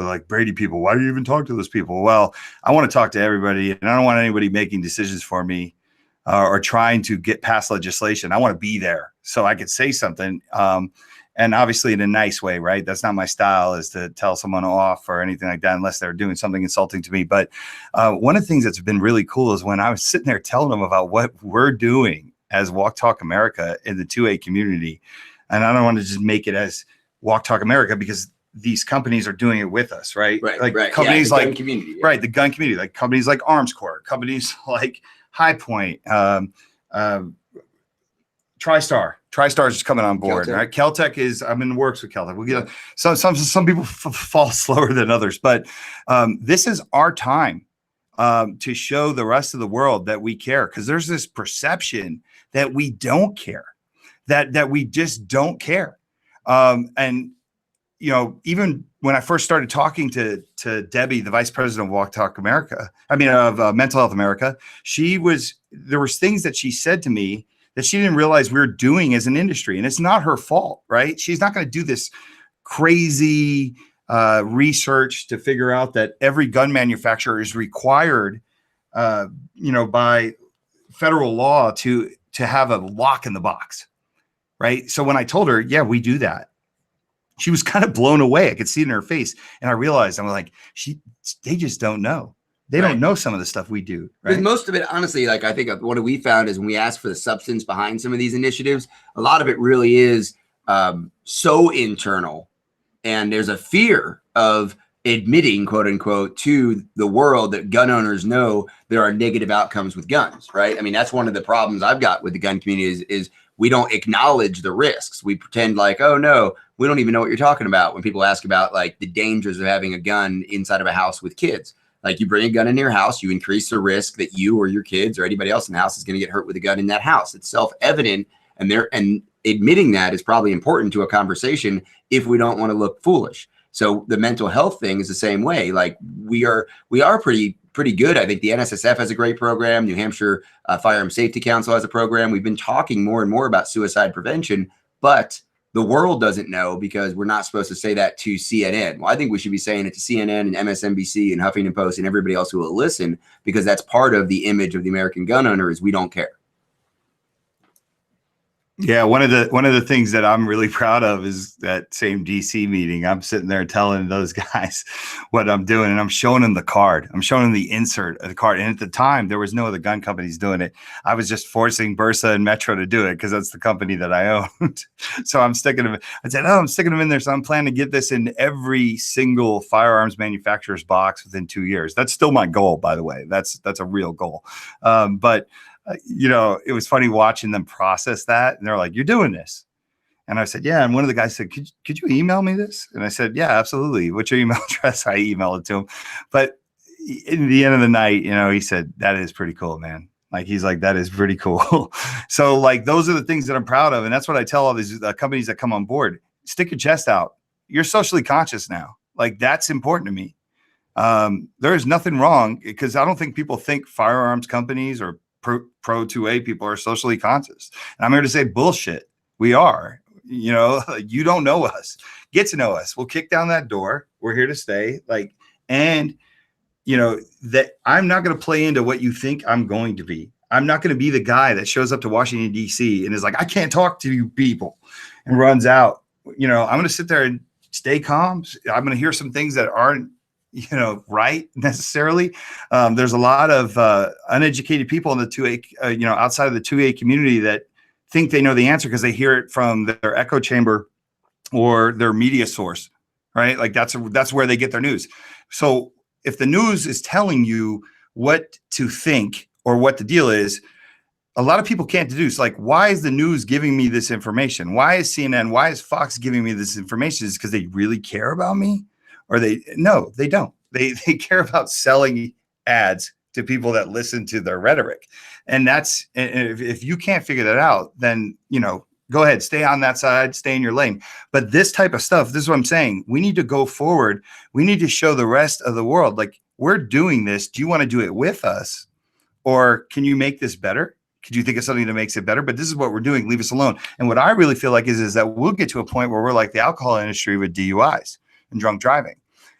Like Brady people, why do you even talk to those people? Well, I want to talk to everybody, and I don't want anybody making decisions for me or trying to get past legislation. I want to be there so I could say something. And obviously in a nice way, right? That's not my style, is to tell someone off or anything like that, unless they're doing something insulting to me. But one of the things that's been really cool is when I was sitting there telling them about what we're doing as Walk Talk America in the 2A community. And I don't want to just make it as Walk Talk America, because these companies are doing it with us, right? Right. Companies the gun community, yeah. Right, the gun community, like companies like Arms Corps, companies like High Point, TriStar is coming on board, Kel-Tec. right? Kel-Tec I'm in the works with Kel-Tec. We get some people fall slower than others, but this is our time to show the rest of the world that we care, because there's this perception that we don't care, that we just don't care. And even when I first started talking to Debbie, the vice president of Walk Talk America, of Mental Health America, there was things that she said to me that she didn't realize we were doing as an industry. And it's not her fault, right? She's not going to do this crazy research to figure out that every gun manufacturer is required, by federal law to have a lock in the box, right? So when I told her, yeah, we do that, she was kind of blown away. I could see it in her face. And I realized, I'm like, they just don't know. They Right. don't know some of the stuff we do. Because Right. most of it, honestly, like I think what we found is when we ask for the substance behind some of these initiatives, a lot of it really is so internal, and there's a fear of admitting, quote unquote, to the world that gun owners know there are negative outcomes with guns, right? I mean, that's one of the problems I've got with the gun community is we don't acknowledge the risks. We pretend like, oh no, we don't even know what you're talking about when people ask about like the dangers of having a gun inside of a house with kids. Like you bring a gun into your house, you increase the risk that you or your kids or anybody else in the house is going to get hurt with a gun in that house. It's self-evident, and admitting that is probably important to a conversation if we don't want to look foolish. So the mental health thing is the same way. Like we are pretty good. I think the NSSF has a great program. New Hampshire Firearm Safety Council has a program. We've been talking more and more about suicide prevention, but the world doesn't know because we're not supposed to say that to CNN. Well, I think we should be saying it to CNN and MSNBC and Huffington Post and everybody else who will listen, because that's part of the image of the American gun owner is we don't care. Yeah, one of the things that I'm really proud of is that same DC meeting. I'm sitting there telling those guys what I'm doing, and I'm showing them the card. I'm showing them the insert of the card. And at the time, there was no other gun companies doing it. I was just forcing Bursa and Metro to do it because that's the company that I owned. So I'm sticking them. I said, I'm sticking them in there. So I'm planning to get this in every single firearms manufacturer's box within 2 years. That's still my goal, by the way. That's a real goal. But it was funny watching them process that. And they're like, you're doing this. And I said, yeah. And one of the guys said, could you email me this? And I said, yeah, absolutely. What's your email address? I emailed it to him. But in the end of the night, he said, that is pretty cool, man. Like, he's like, that is pretty cool. So like, those are the things that I'm proud of. And that's what I tell all these companies that come on board. Stick your chest out. You're socially conscious now. Like, that's important to me. There is nothing wrong, because I don't think people think firearms companies or pro 2A people are socially conscious. And I'm here to say bullshit. We are. You don't know us. Get to know us. We'll kick down that door. We're here to stay. That I'm not going to play into what you think I'm going to be. I'm not going to be the guy that shows up to Washington, D.C. and is like, I can't talk to you people, and runs out. I'm going to sit there and stay calm. I'm going to hear some things that aren't right necessarily. There's a lot of uneducated people in the 2A, outside of the 2A community that think they know the answer because they hear it from their echo chamber or their media source, right? Like that's where they get their news. So if the news is telling you what to think or what the deal is, a lot of people can't deduce, like, why is the news giving me this information? Why is CNN, why is Fox giving me this information? Is it because they really care about me? Or no, they don't. They care about selling ads to people that listen to their rhetoric. And if you can't figure that out, then, go ahead, stay on that side, stay in your lane. But this type of stuff, this is what I'm saying. We need to go forward. We need to show the rest of the world, like, we're doing this. Do you want to do it with us? Or can you make this better? Could you think of something that makes it better? But this is what we're doing. Leave us alone. And what I really feel like is that we'll get to a point where we're like the alcohol industry with DUIs and drunk driving.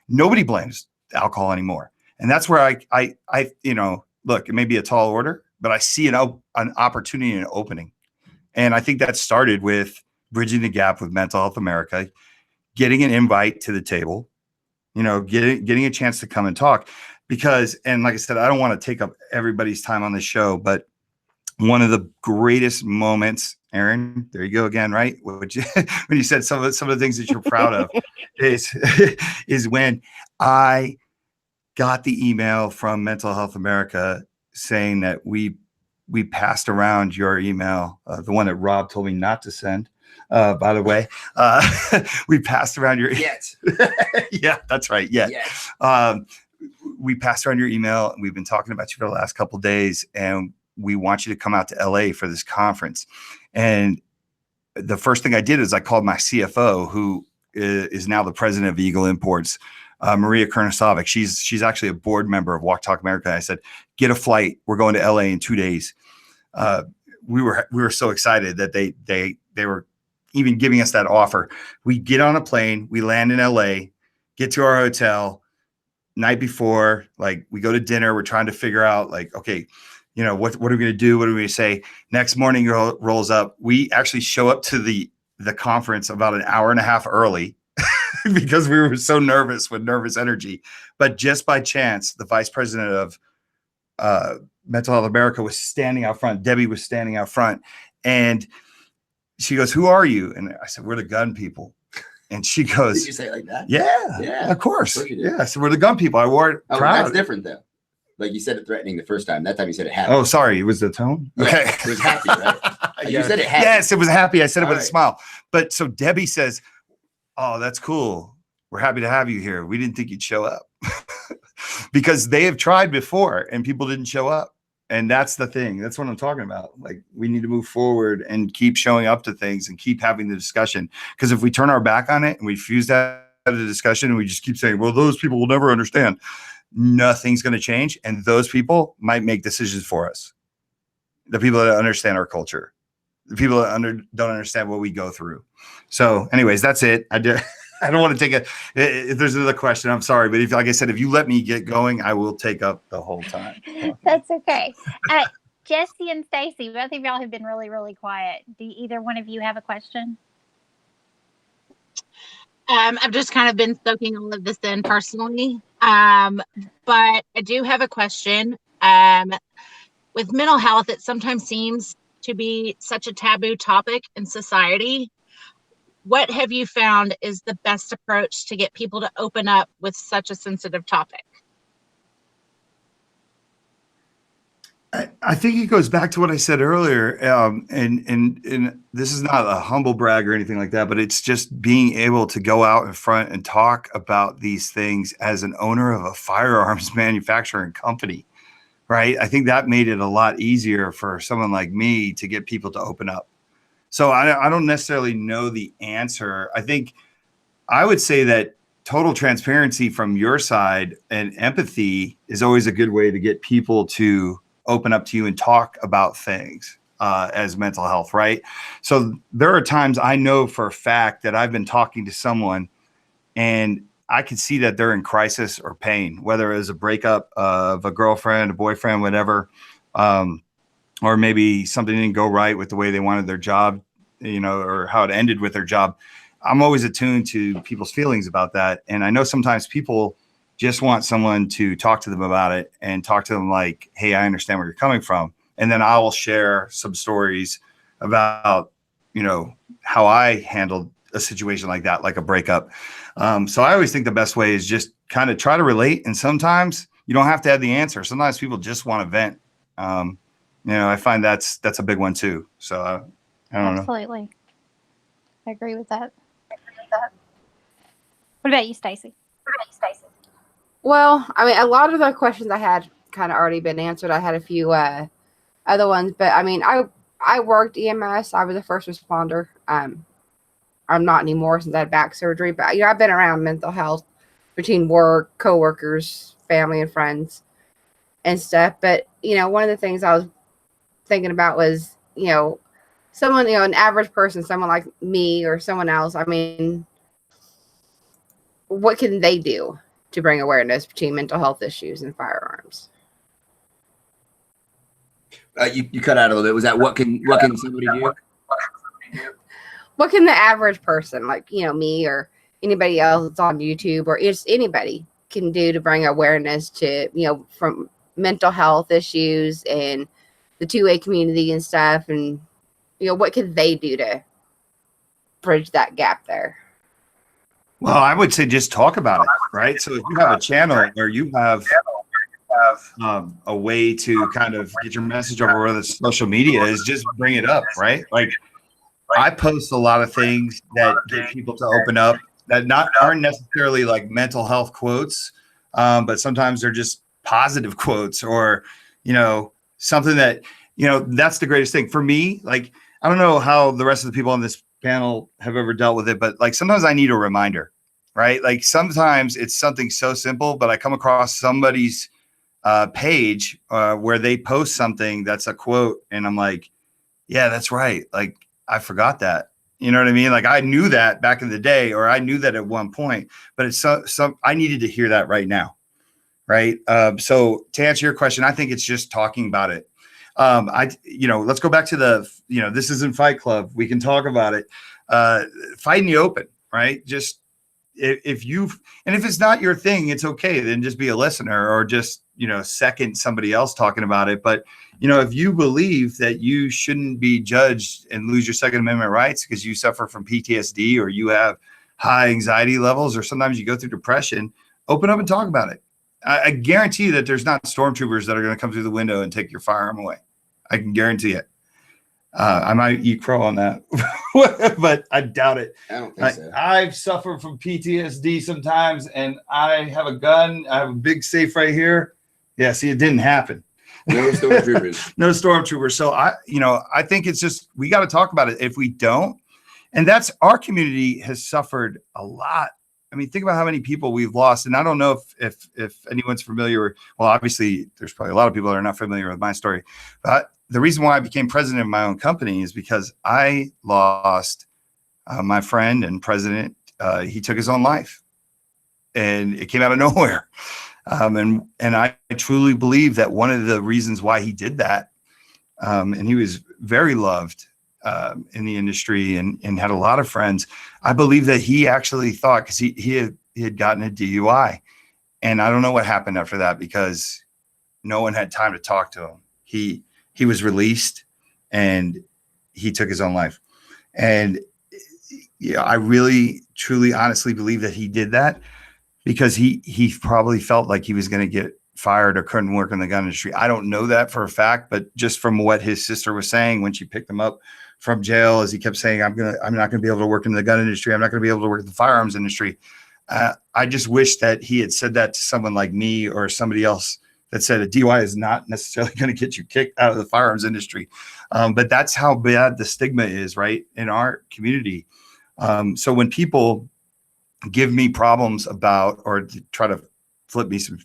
Nobody blames alcohol anymore. And that's where I look, it may be a tall order, but I see an opportunity and an opening. And I think that started with bridging the gap with Mental Health America, getting an invite to the table, getting a chance to come and talk. Because, and like I said, I don't want to take up everybody's time on the show, but one of the greatest moments, Aaron, there you go again, right? When you said some of the things that you're proud of is when I got the email from Mental Health America saying that we passed around your email, the one that Rob told me not to send, by the way. We passed around your Yes. Yeah, that's right. Yeah. Yes. We passed around your email. We've been talking about you for the last couple of days, and we want you to come out to LA for this conference. And the first thing I did is I called my CFO, who is now the president of Eagle Imports, Maria Kurnasovic. She's actually a board member of Walk Talk America. I said, get a flight. We're going to LA in 2 days. We were so excited that they were even giving us that offer. We get on a plane, we land in LA, get to our hotel. Night before, like, we go to dinner. We're trying to figure out, like, okay, what are we going to do? What are we going to say? Next morning rolls up. We actually show up to the conference about an hour and a half early. because we were so nervous with nervous energy. But just by chance, the vice president of Mental Health America was standing out front. Debbie was standing out front, and she goes, "Who are you?" And I said, "We're the gun people." And she goes, Did you say it like that? Yeah, of course. Of course you did. Yeah, so we're the gun people. I wore it proud. That's different though. Like you said it threatening the first time. That time you said it happy. Oh, sorry. It was the tone? Yeah, Okay. it was happy, right? You said it happy. Yes, it was happy. I said it All with right. a smile. But so Debbie says, "Oh, that's cool. We're happy to have you here. We didn't think you'd show up." Because they have tried before and people didn't show up. And that's the thing. That's what I'm talking about. Like, we need to move forward and keep showing up to things and keep having the discussion. Because if we turn our back on it and we fuse that out of the discussion and we just keep saying, well, those people will never understand, nothing's going to change. And those people might make decisions for us. The people that understand our culture, the people that don't understand what we go through. So anyways, that's it. I don't want to take if there's another question, I'm sorry. But if, like I said, if you let me get going, I will take up the whole time. That's okay. Jessie and Stacey, both of y'all have been really, really quiet. Do either one of you have a question? I've just kind of been soaking all of this in personally. But I do have a question. With mental health, it sometimes seems to be such a taboo topic in society. What have you found is the best approach to get people to open up with such a sensitive topic? I think it goes back to what I said earlier, and this is not a humble brag or anything like that, but it's just being able to go out in front and talk about these things as an owner of a firearms manufacturing company, right? I think that made it a lot easier for someone like me to get people to open up. So I don't necessarily know the answer. I think I would say that total transparency from your side and empathy is always a good way to get people to open up to you and talk about things as mental health, right? So there are times I know for a fact that I've been talking to someone and I can see that they're in crisis or pain, whether it was a breakup of a girlfriend, a boyfriend, whatever, or maybe something didn't go right with the way they wanted their job, or how it ended with their job. I'm always attuned to people's feelings about that. And I know sometimes people just want someone to talk to them about it and talk to them like, hey, I understand where you're coming from. And then I will share some stories about, how I handled a situation like that, like a breakup. So I always think the best way is just kind of try to relate. And sometimes you don't have to have the answer. Sometimes people just want to vent. I find that's a big one too. So I don't know. Absolutely. I agree with that. What about you, Stacey? Well, I mean, a lot of the questions I had kind of already been answered. I had a few other ones, but I mean, I worked EMS. I was a first responder. I'm not anymore since I had back surgery, but I've been around mental health between work, coworkers, family, and friends and stuff. But one of the things I was thinking about was someone, an average person, someone like me or someone else. I mean, what can they do to bring awareness between mental health issues and firearms? You cut out a little bit. Was that what can somebody do? What can the average person, like me or anybody else that's on YouTube or just anybody, can do to bring awareness to from mental health issues and the 2A community and stuff, and what can they do to bridge that gap there? Well, I would say just talk about it, right? So if you have a channel or you have a way to kind of get your message over, whether it's social media, is just bring it up, right? Like I post a lot of things that get people to open up that aren't necessarily like mental health quotes, but sometimes they're just positive quotes or, something that, that's the greatest thing for me. Like, I don't know how the rest of the people on this panel have ever dealt with it, but like sometimes I need a reminder, right? Like sometimes it's something so simple, but I come across somebody's page where they post something that's a quote and I'm like, yeah, that's right. Like I forgot that. You know what I mean? Like I knew that back in the day, or I knew that at one point, but it's I needed to hear that right now. Right. So to answer your question, I think it's just talking about it. Let's go back to this isn't Fight Club. We can talk about it. Fight in the open, right? Just if it's not your thing, it's okay. Then just be a listener, or just, second somebody else talking about it. But, if you believe that you shouldn't be judged and lose your Second Amendment rights because you suffer from PTSD, or you have high anxiety levels, or sometimes you go through depression, open up and talk about it. I guarantee that there's not stormtroopers that are going to come through the window and take your firearm away. I can guarantee it. I might eat crow on that, but I doubt it. I don't think so. I've suffered from PTSD sometimes, and I have a gun. I have a big safe right here. Yeah, see, it didn't happen. No stormtroopers. No stormtroopers. So I think it's just, we got to talk about it. If we don't, and that's, our community has suffered a lot. I mean, think about how many people we've lost. And I don't know if anyone's familiar. Well, obviously, there's probably a lot of people that are not familiar with my story. But the reason why I became president of my own company is because I lost my friend and president. He took his own life, and it came out of nowhere. And I truly believe that one of the reasons why he did that, and he was very loved in the industry and had a lot of friends. I believe that he actually thought, because he had gotten a DUI, and I don't know what happened after that, because no one had time to talk to him. He was released, and he took his own life. And I really, truly, honestly believe that he did that because he probably felt like he was going to get fired or couldn't work in the gun industry. I don't know that for a fact, but just from what his sister was saying when she picked him up from jail, as he kept saying, I'm not going to be able to work in the gun industry. I'm not going to be able to work in the firearms industry. I just wish that he had said that to someone like me or somebody else that said a DUI is not necessarily going to get you kicked out of the firearms industry. But that's how bad the stigma is, right, in our community. So when people give me problems about, or try to flip me some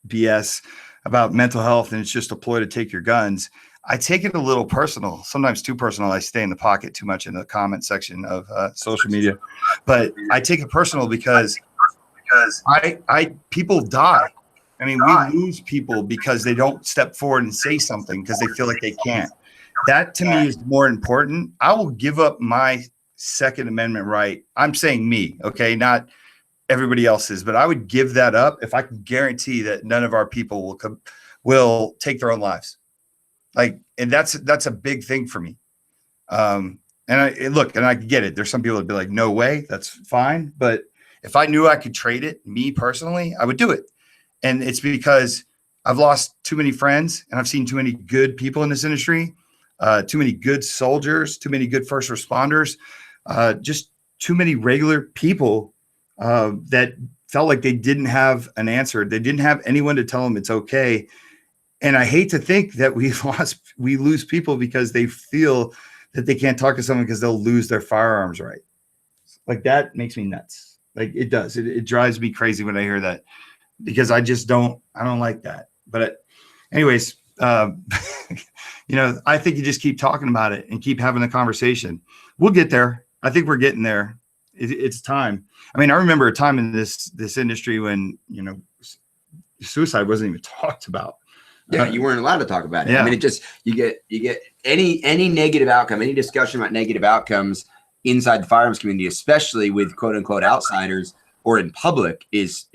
BS about mental health, and it's just a ploy to take your guns, I take it a little personal, sometimes too personal. I stay in the pocket too much in the comment section of social media, but I take it personal because people die. I mean, we lose people because they don't step forward and say something because they feel like they can't. That to me is more important. I will give up my Second Amendment right. I'm saying me, okay, not everybody else's, but I would give that up if I can guarantee that none of our people will take their own lives. Like, and that's a big thing for me. And I get it. There's some people that'd be like, no way, that's fine. But if I knew I could trade it, me personally, I would do it. And it's because I've lost too many friends, and I've seen too many good people in this industry, too many good soldiers, too many good first responders, just too many regular people that felt like they didn't have an answer. They didn't have anyone to tell them it's okay. And I hate to think that we lose people because they feel that they can't talk to someone because they'll lose their firearms right. Like, that makes me nuts. Like, it does. It drives me crazy when I hear that, because I don't like that. But anyways, I think you just keep talking about it and keep having the conversation. We'll get there. I think we're getting there. It's time. I mean, I remember a time in this industry when, suicide wasn't even talked about. Yeah, you weren't allowed to talk about it. Yeah. I mean, it just, you get any negative outcome, any discussion about negative outcomes inside the firearms community, especially with quote unquote outsiders or in public, is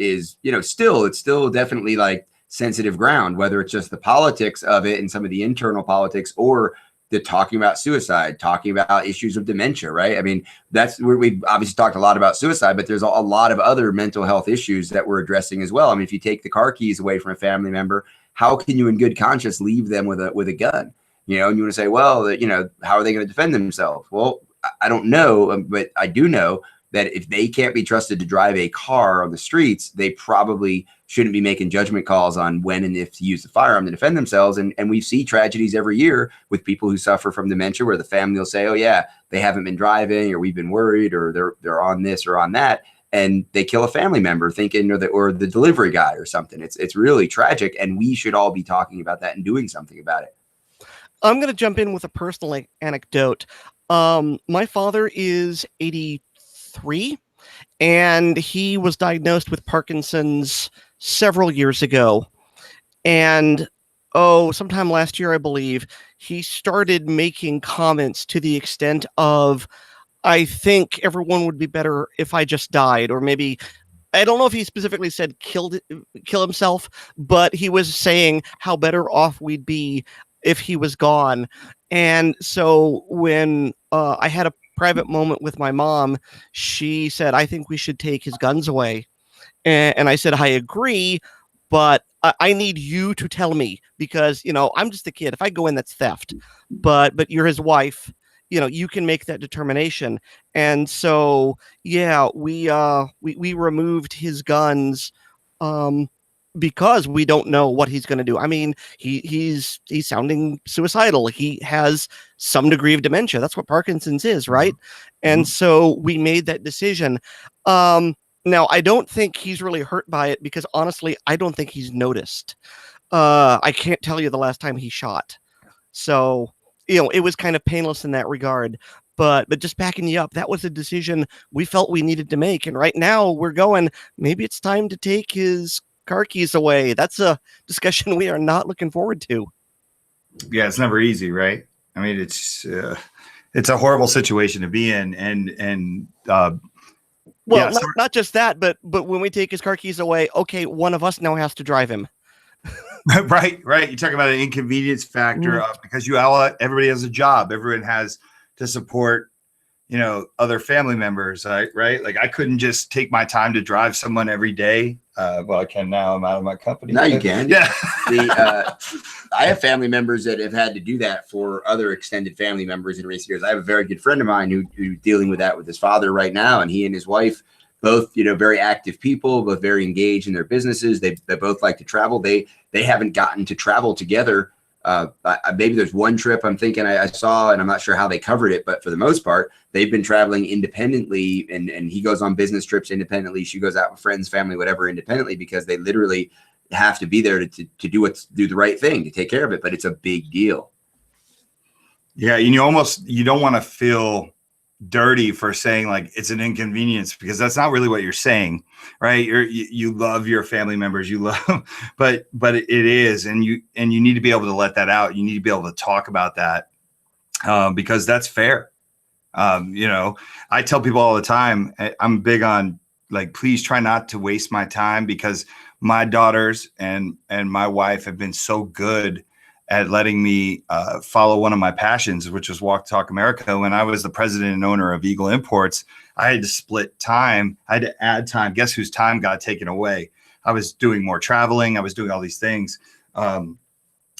still definitely like sensitive ground, whether it's just the politics of it and some of the internal politics, or the talking about suicide, talking about issues of dementia, right? I mean, that's where we've obviously talked a lot about suicide, but there's a lot of other mental health issues that we're addressing as well. I mean, if you take the car keys away from a family member, how can you in good conscience leave them with a gun? And you want to say, well, how are they going to defend themselves? Well, I don't know, but I do know that if they can't be trusted to drive a car on the streets, they probably shouldn't be making judgment calls on when and if to use the firearm to defend themselves. And we see tragedies every year with people who suffer from dementia, where the family will say, oh yeah, they haven't been driving, or we've been worried, or they're on this or on that. And they kill a family member thinking, or the delivery guy or something. It's really tragic. And we should all be talking about that and doing something about it. I'm going to jump in with a personal anecdote. My father is 83, and he was diagnosed with Parkinson's several years ago. And sometime last year, I believe, he started making comments to the extent of, I think everyone would be better if I just died, or maybe I don't know if he specifically said kill himself, but he was saying how better off we'd be if he was gone. And so when I had a private moment with my mom, she said, I think we should take his guns away. And I said, I agree, but I need you to tell me, because, I'm just a kid. If I go in, that's theft. But you're his wife. You can make that determination. And so, yeah, we removed his guns because we don't know what he's going to do. I mean, he's sounding suicidal. He has some degree of dementia. That's what Parkinson's is, right? And so we made that decision. Now, I don't think he's really hurt by it, because honestly, I don't think he's noticed. I can't tell you the last time he shot. So, it was kind of painless in that regard. But just backing you up, that was a decision we felt we needed to make. And right now we're going, maybe it's time to take his car keys away. That's a discussion we are not looking forward to. Yeah, it's never easy, right? I mean, it's a horrible situation to be in. And well, not just that, but when we take his car keys away, okay, one of us now has to drive him. Right. You talk about an inconvenience factor because everybody has a job. Everyone has to support, other family members, right? Like I couldn't just take my time to drive someone every day. Well, I can now. I'm out of my company. Now you can. Yeah. I have family members that have had to do that for other extended family members in recent years. I have a very good friend of mine who's dealing with that with his father right now, and he and his wife, both, very active people, both very engaged in their businesses. They both like to travel. They haven't gotten to travel together. Maybe there's one trip I'm thinking I saw, and I'm not sure how they covered it, but for the most part, they've been traveling independently, and he goes on business trips independently. She goes out with friends, family, whatever, independently, because they literally have to be there to do the right thing, to take care of it. But it's a big deal. Yeah. You don't want to feel dirty for saying like it's an inconvenience, because that's not really what you're saying, right? You love your family members, but it is, and you need to be able to let that out. You need to be able to talk about that, because that's fair. I tell people all the time, I'm big on like, please try not to waste my time, because my daughters and my wife have been so good at letting me follow one of my passions, which was Walk Talk America. When I was the president and owner of Eagle Imports, I had to split time. I had to add time. Guess whose time got taken away? I was doing more traveling. I was doing all these things.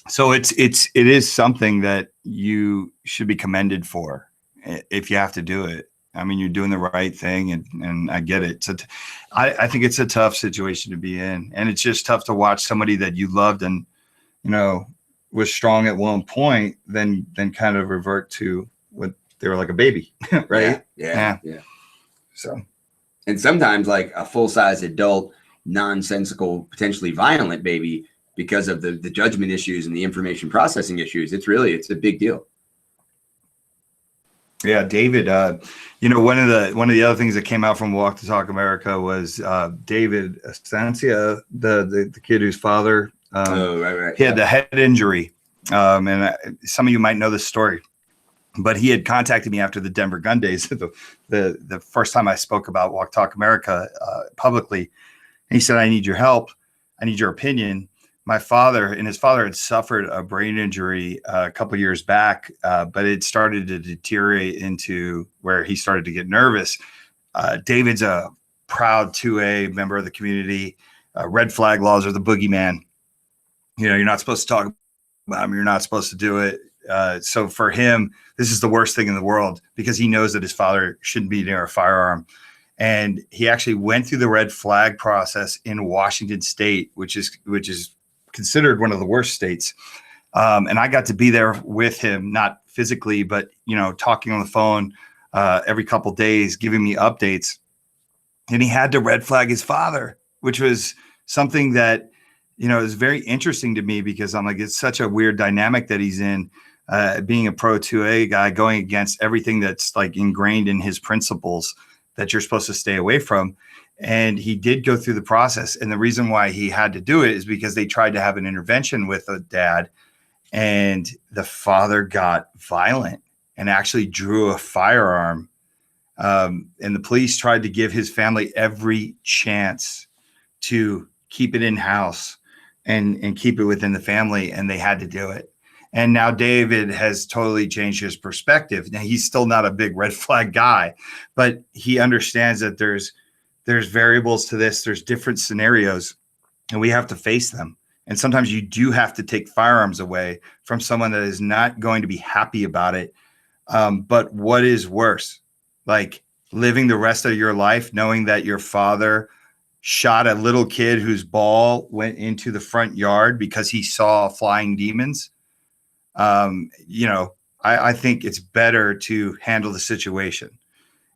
So it is something that you should be commended for if you have to do it. I mean, you're doing the right thing, and I get it. So I think it's a tough situation to be in, and it's just tough to watch somebody that you loved and, was strong at one point, then kind of revert to what they were, like a baby, right? Yeah. So, and sometimes like a full-size adult, nonsensical, potentially violent baby, because of the judgment issues and the information processing issues. It's a big deal. Yeah, David. One of the other things that came out from Walk to Talk America was David Estancia, the kid whose father. Right. He had the head injury, and some of you might know this story, but he had contacted me after the Denver gun days, the first time I spoke about Walk Talk America publicly. And he said, "I need your help. I need your opinion." His father had suffered a brain injury a couple of years back, but it started to deteriorate into where he started to get nervous. David's a proud 2A member of the community. Red flag laws are the boogeyman. You're not supposed to talk about them. You're not supposed to do it. So for him, this is the worst thing in the world, because he knows that his father shouldn't be near a firearm. And he actually went through the red flag process in Washington State, which is considered one of the worst states. And I got to be there with him, not physically, but, talking on the phone every couple of days, giving me updates. And he had to red flag his father, which was something that, is very interesting to me, because I'm like, it's such a weird dynamic that he's in, being a pro 2A guy, going against everything that's like ingrained in his principles that you're supposed to stay away from. And he did go through the process. And the reason why he had to do it is because they tried to have an intervention with a dad, and the father got violent and actually drew a firearm And the police tried to give his family every chance to keep it in house and keep it within the family, and they had to do it. And now David has totally changed his perspective. Now, he's still not a big red flag guy, but he understands that there's variables to this. There's different scenarios, and we have to face them. And sometimes you do have to take firearms away from someone that is not going to be happy about it. But what is worse? Like living the rest of your life knowing that your father shot a little kid whose ball went into the front yard because he saw flying demons. I think it's better to handle the situation.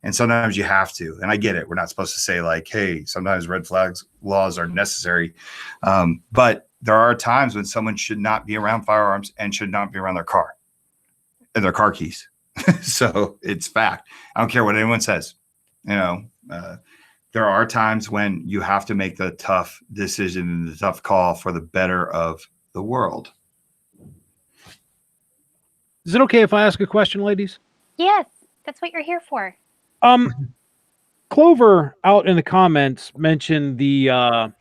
And sometimes you have to. And I get it. We're not supposed to say like, hey, sometimes red flags laws are necessary. But there are times when someone should not be around firearms and should not be around their car and their car keys. So it's fact. I don't care what anyone says. There are times when you have to make the tough decision and the tough call for the better of the world. Is it okay if I ask a question, ladies? Yes, that's what you're here for. Clover out in the comments mentioned the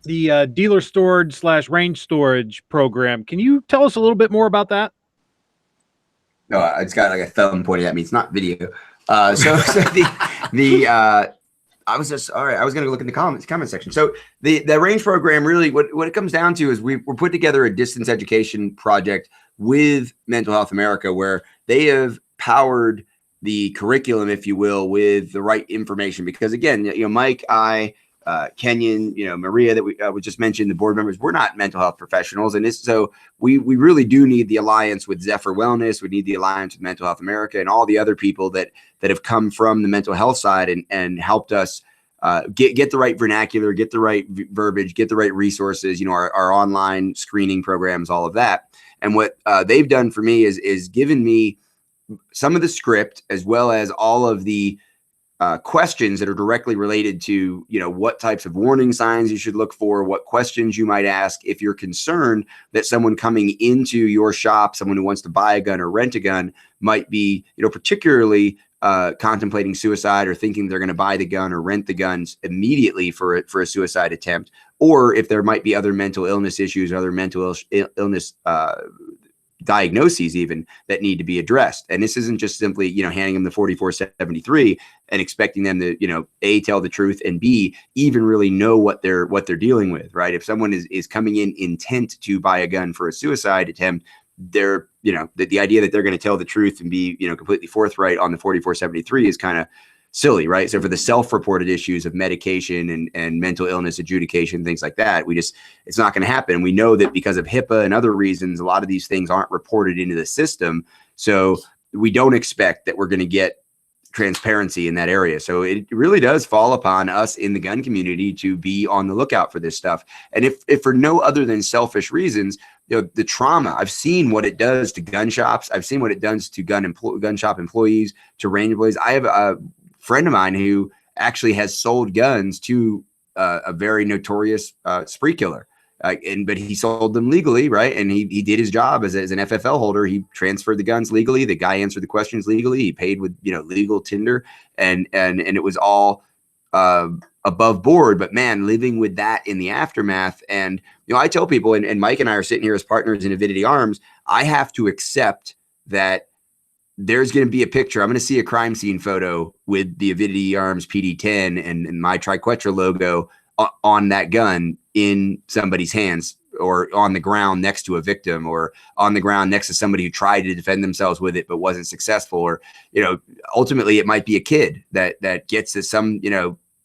dealer storage / range storage program. Can you tell us a little bit more about that? No, it's got like a thumb pointing at me. It's not video. I was just all right. I was going to look in the comment section. So the range program really, what it comes down to is we're put together a distance education project with Mental Health America, where they have powered the curriculum, if you will, with the right information. Because again, Mike, Kenyon, Maria, that we just mentioned, the board members, we're not mental health professionals. And so we really do need the alliance with Zephyr Wellness. We need the alliance with Mental Health America and all the other people that have come from the mental health side and helped us get the right vernacular, get the right verbiage, get the right resources, our online screening programs, all of that. And what they've done for me is given me some of the script as well as all of the questions that are directly related to, what types of warning signs you should look for, what questions you might ask if you're concerned that someone coming into your shop, someone who wants to buy a gun or rent a gun, might be, particularly contemplating suicide or thinking they're going to buy the gun or rent the guns immediately for a suicide attempt, or if there might be other mental illness issues, other mental illness diagnoses even that need to be addressed. And this isn't just simply, handing them the 4473 and expecting them to, A, tell the truth, and B, even really know what they're dealing with, right? If someone is coming in intent to buy a gun for a suicide attempt, they're, the idea that they're going to tell the truth and be, completely forthright on the 4473 is kind of silly, right? So for the self-reported issues of medication and mental illness adjudication, things like that, it's not going to happen. We know that because of HIPAA and other reasons, a lot of these things aren't reported into the system. So we don't expect that we're going to get transparency in that area. So it really does fall upon us in the gun community to be on the lookout for this stuff. And if for no other than selfish reasons, the trauma, I've seen what it does to gun shops. I've seen what it does to gun shop employees, to range employees. I have a friend of mine who actually has sold guns to a very notorious spree killer. But he sold them legally, right? And he did his job as an FFL holder. He transferred the guns legally. The guy answered the questions legally. He paid with legal tender, and it was all above board. But man, living with that in the aftermath, and I tell people, and Mike and I are sitting here as partners in Avidity Arms. I have to accept that there's going to be a picture. I'm going to see a crime scene photo with the Avidity Arms PD10 and my Triquetra logo on that gun in somebody's hands, or on the ground next to a victim, or on the ground next to somebody who tried to defend themselves with it but wasn't successful, or ultimately it might be a kid that gets to some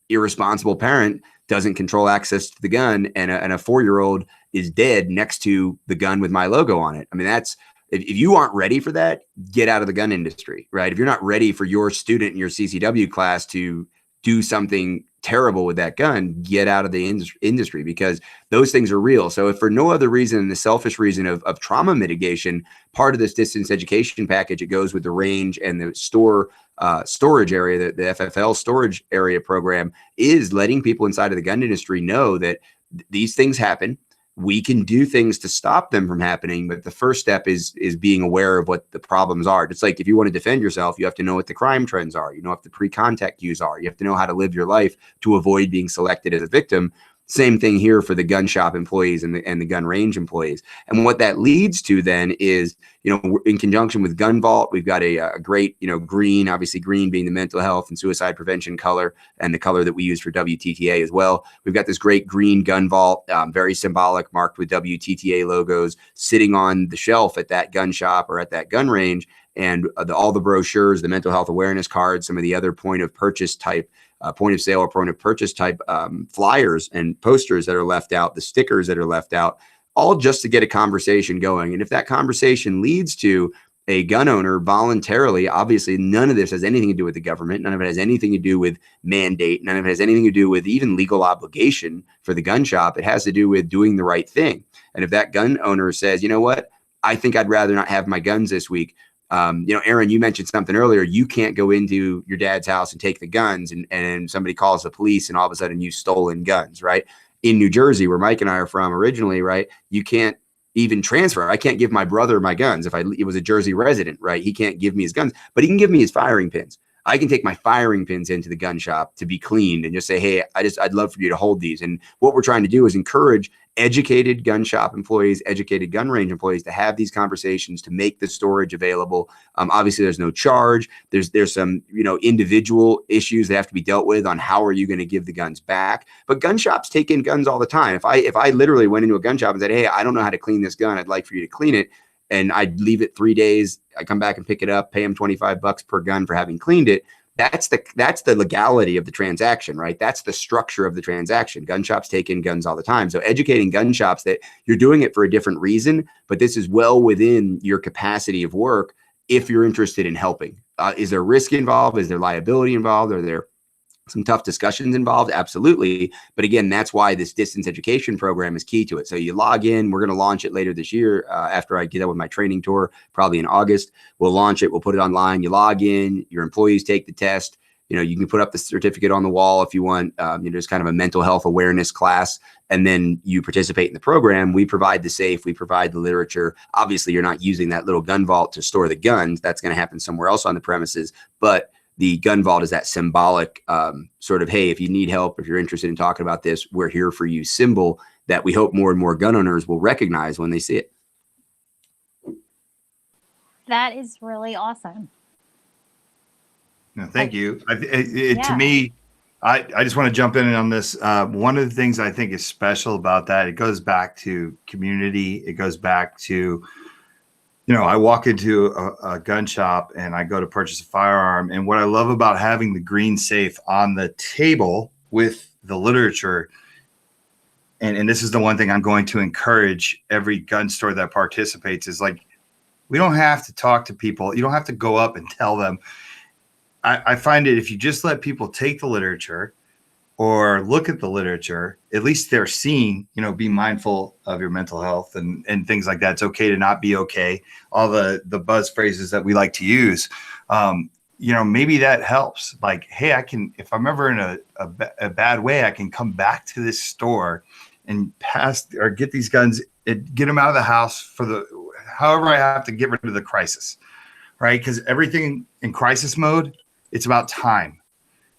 irresponsible parent doesn't control access to the gun, and a 4-year-old is dead next to the gun with my logo on it. I mean, that's, if you aren't ready for that, get out of the gun industry, right? If you're not ready for your student in your CCW class to do something terrible with that gun, get out of the industry, because those things are real. So if for no other reason than the selfish reason of trauma mitigation, part of this distance education package, it goes with the range and the storage area, the FFL storage area program, is letting people inside of the gun industry know that these things happen. we can do things to stop them from happening. But the first step is being aware of what the problems are. It's like if you want to defend yourself, you have to know what the crime trends are. You know what the pre-contact cues are. You have to know how to live your life to avoid being selected as a victim. Same thing here for the gun shop employees and the gun range employees. And what that leads to then is, in conjunction with Gun Vault, we've got a great, green, obviously green being the mental health and suicide prevention color, and the color that we use for WTTA as well. We've got this great green Gun Vault, very symbolic, marked with WTTA logos, sitting on the shelf at that gun shop or at that gun range. And all the brochures, the mental health awareness cards, some of the other point of purchase type point of sale or point of purchase type flyers and posters that are left out, the stickers that are left out, all just to get a conversation going. And if that conversation leads to a gun owner voluntarily, obviously none of this has anything to do with the government. None of it has anything to do with mandate. None of it has anything to do with even legal obligation for the gun shop. It has to do with doing the right thing. And if that gun owner says, you know what, I think I'd rather not have my guns this week. Aaron, you mentioned something earlier. You can't go into your dad's house and take the guns and somebody calls the police and all of a sudden you've stolen guns, right? In New Jersey, where Mike and I are from originally, right? You can't even transfer. I can't give my brother my guns. If it was a Jersey resident, right? He can't give me his guns, but he can give me his firing pins. I can take my firing pins into the gun shop to be cleaned and just say, hey, I'd love for you to hold these. And what we're trying to do is encourage educated gun shop employees, educated gun range employees to have these conversations, to make the storage available. Obviously, there's no charge. There's some individual issues that have to be dealt with on how are you going to give the guns back. But gun shops take in guns all the time. If I literally went into a gun shop and said, hey, I don't know how to clean this gun, I'd like for you to clean it, and I'd leave it 3 days, I come back and pick it up, pay them $25 per gun for having cleaned it. That's the legality of the transaction, right? That's the structure of the transaction. Gun shops take in guns all the time. So educating gun shops that you're doing it for a different reason, but this is well within your capacity of work if you're interested in helping. Is there risk involved? Is there liability involved? Are there some tough discussions involved? Absolutely. But again, that's why this distance education program is key to it. So you log in, we're going to launch it later this year after I get out with my training tour, probably in August. We'll launch it. We'll put it online. You log in, your employees take the test. You can put up the certificate on the wall if you want. Just kind of a mental health awareness class. And then you participate in the program. We provide the safe. We provide the literature. Obviously, you're not using that little gun vault to store the guns. That's going to happen somewhere else on the premises. But the gun vault is that symbolic sort of, hey, if you need help, if you're interested in talking about this, we're here for you symbol that we hope more and more gun owners will recognize when they see it. That is really awesome. No, thank you. To me, I just want to jump in on this. One of the things I think is special about that, it goes back to community. It goes back to, I walk into a gun shop and I go to purchase a firearm. And what I love about having the green safe on the table with the literature, and this is the one thing I'm going to encourage every gun store that participates, is like, we don't have to talk to people. You don't have to go up and tell them. I find it, if you just let people take the literature or look at the literature, at least they're seeing, be mindful of your mental health and things like that. It's okay to not be okay. All the buzz phrases that we like to use, maybe that helps. Like, hey, if I'm ever in a bad way, I can come back to this store and pass or get these guns, get them out of the house for however I have to get rid of the crisis, right? Because everything in crisis mode, it's about time.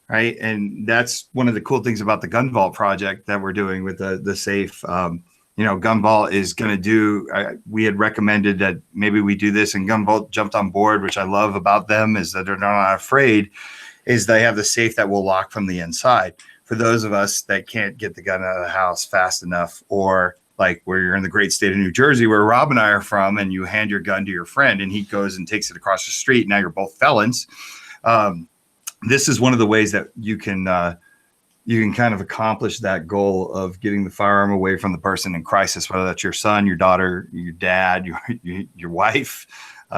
Right. And that's one of the cool things about the Gun Vault project that we're doing with the safe. Gun Vault is going to do, we had recommended that maybe we do this, and Gun Vault jumped on board, which I love about them is that they're not afraid, is they have the safe that will lock from the inside. For those of us that can't get the gun out of the house fast enough, or like where you're in the great state of New Jersey, where Rob and I are from, and you hand your gun to your friend and he goes and takes it across the street. Now you're both felons. This is one of the ways that you can kind of accomplish that goal of getting the firearm away from the person in crisis, whether that's your son, your daughter, your dad, your wife,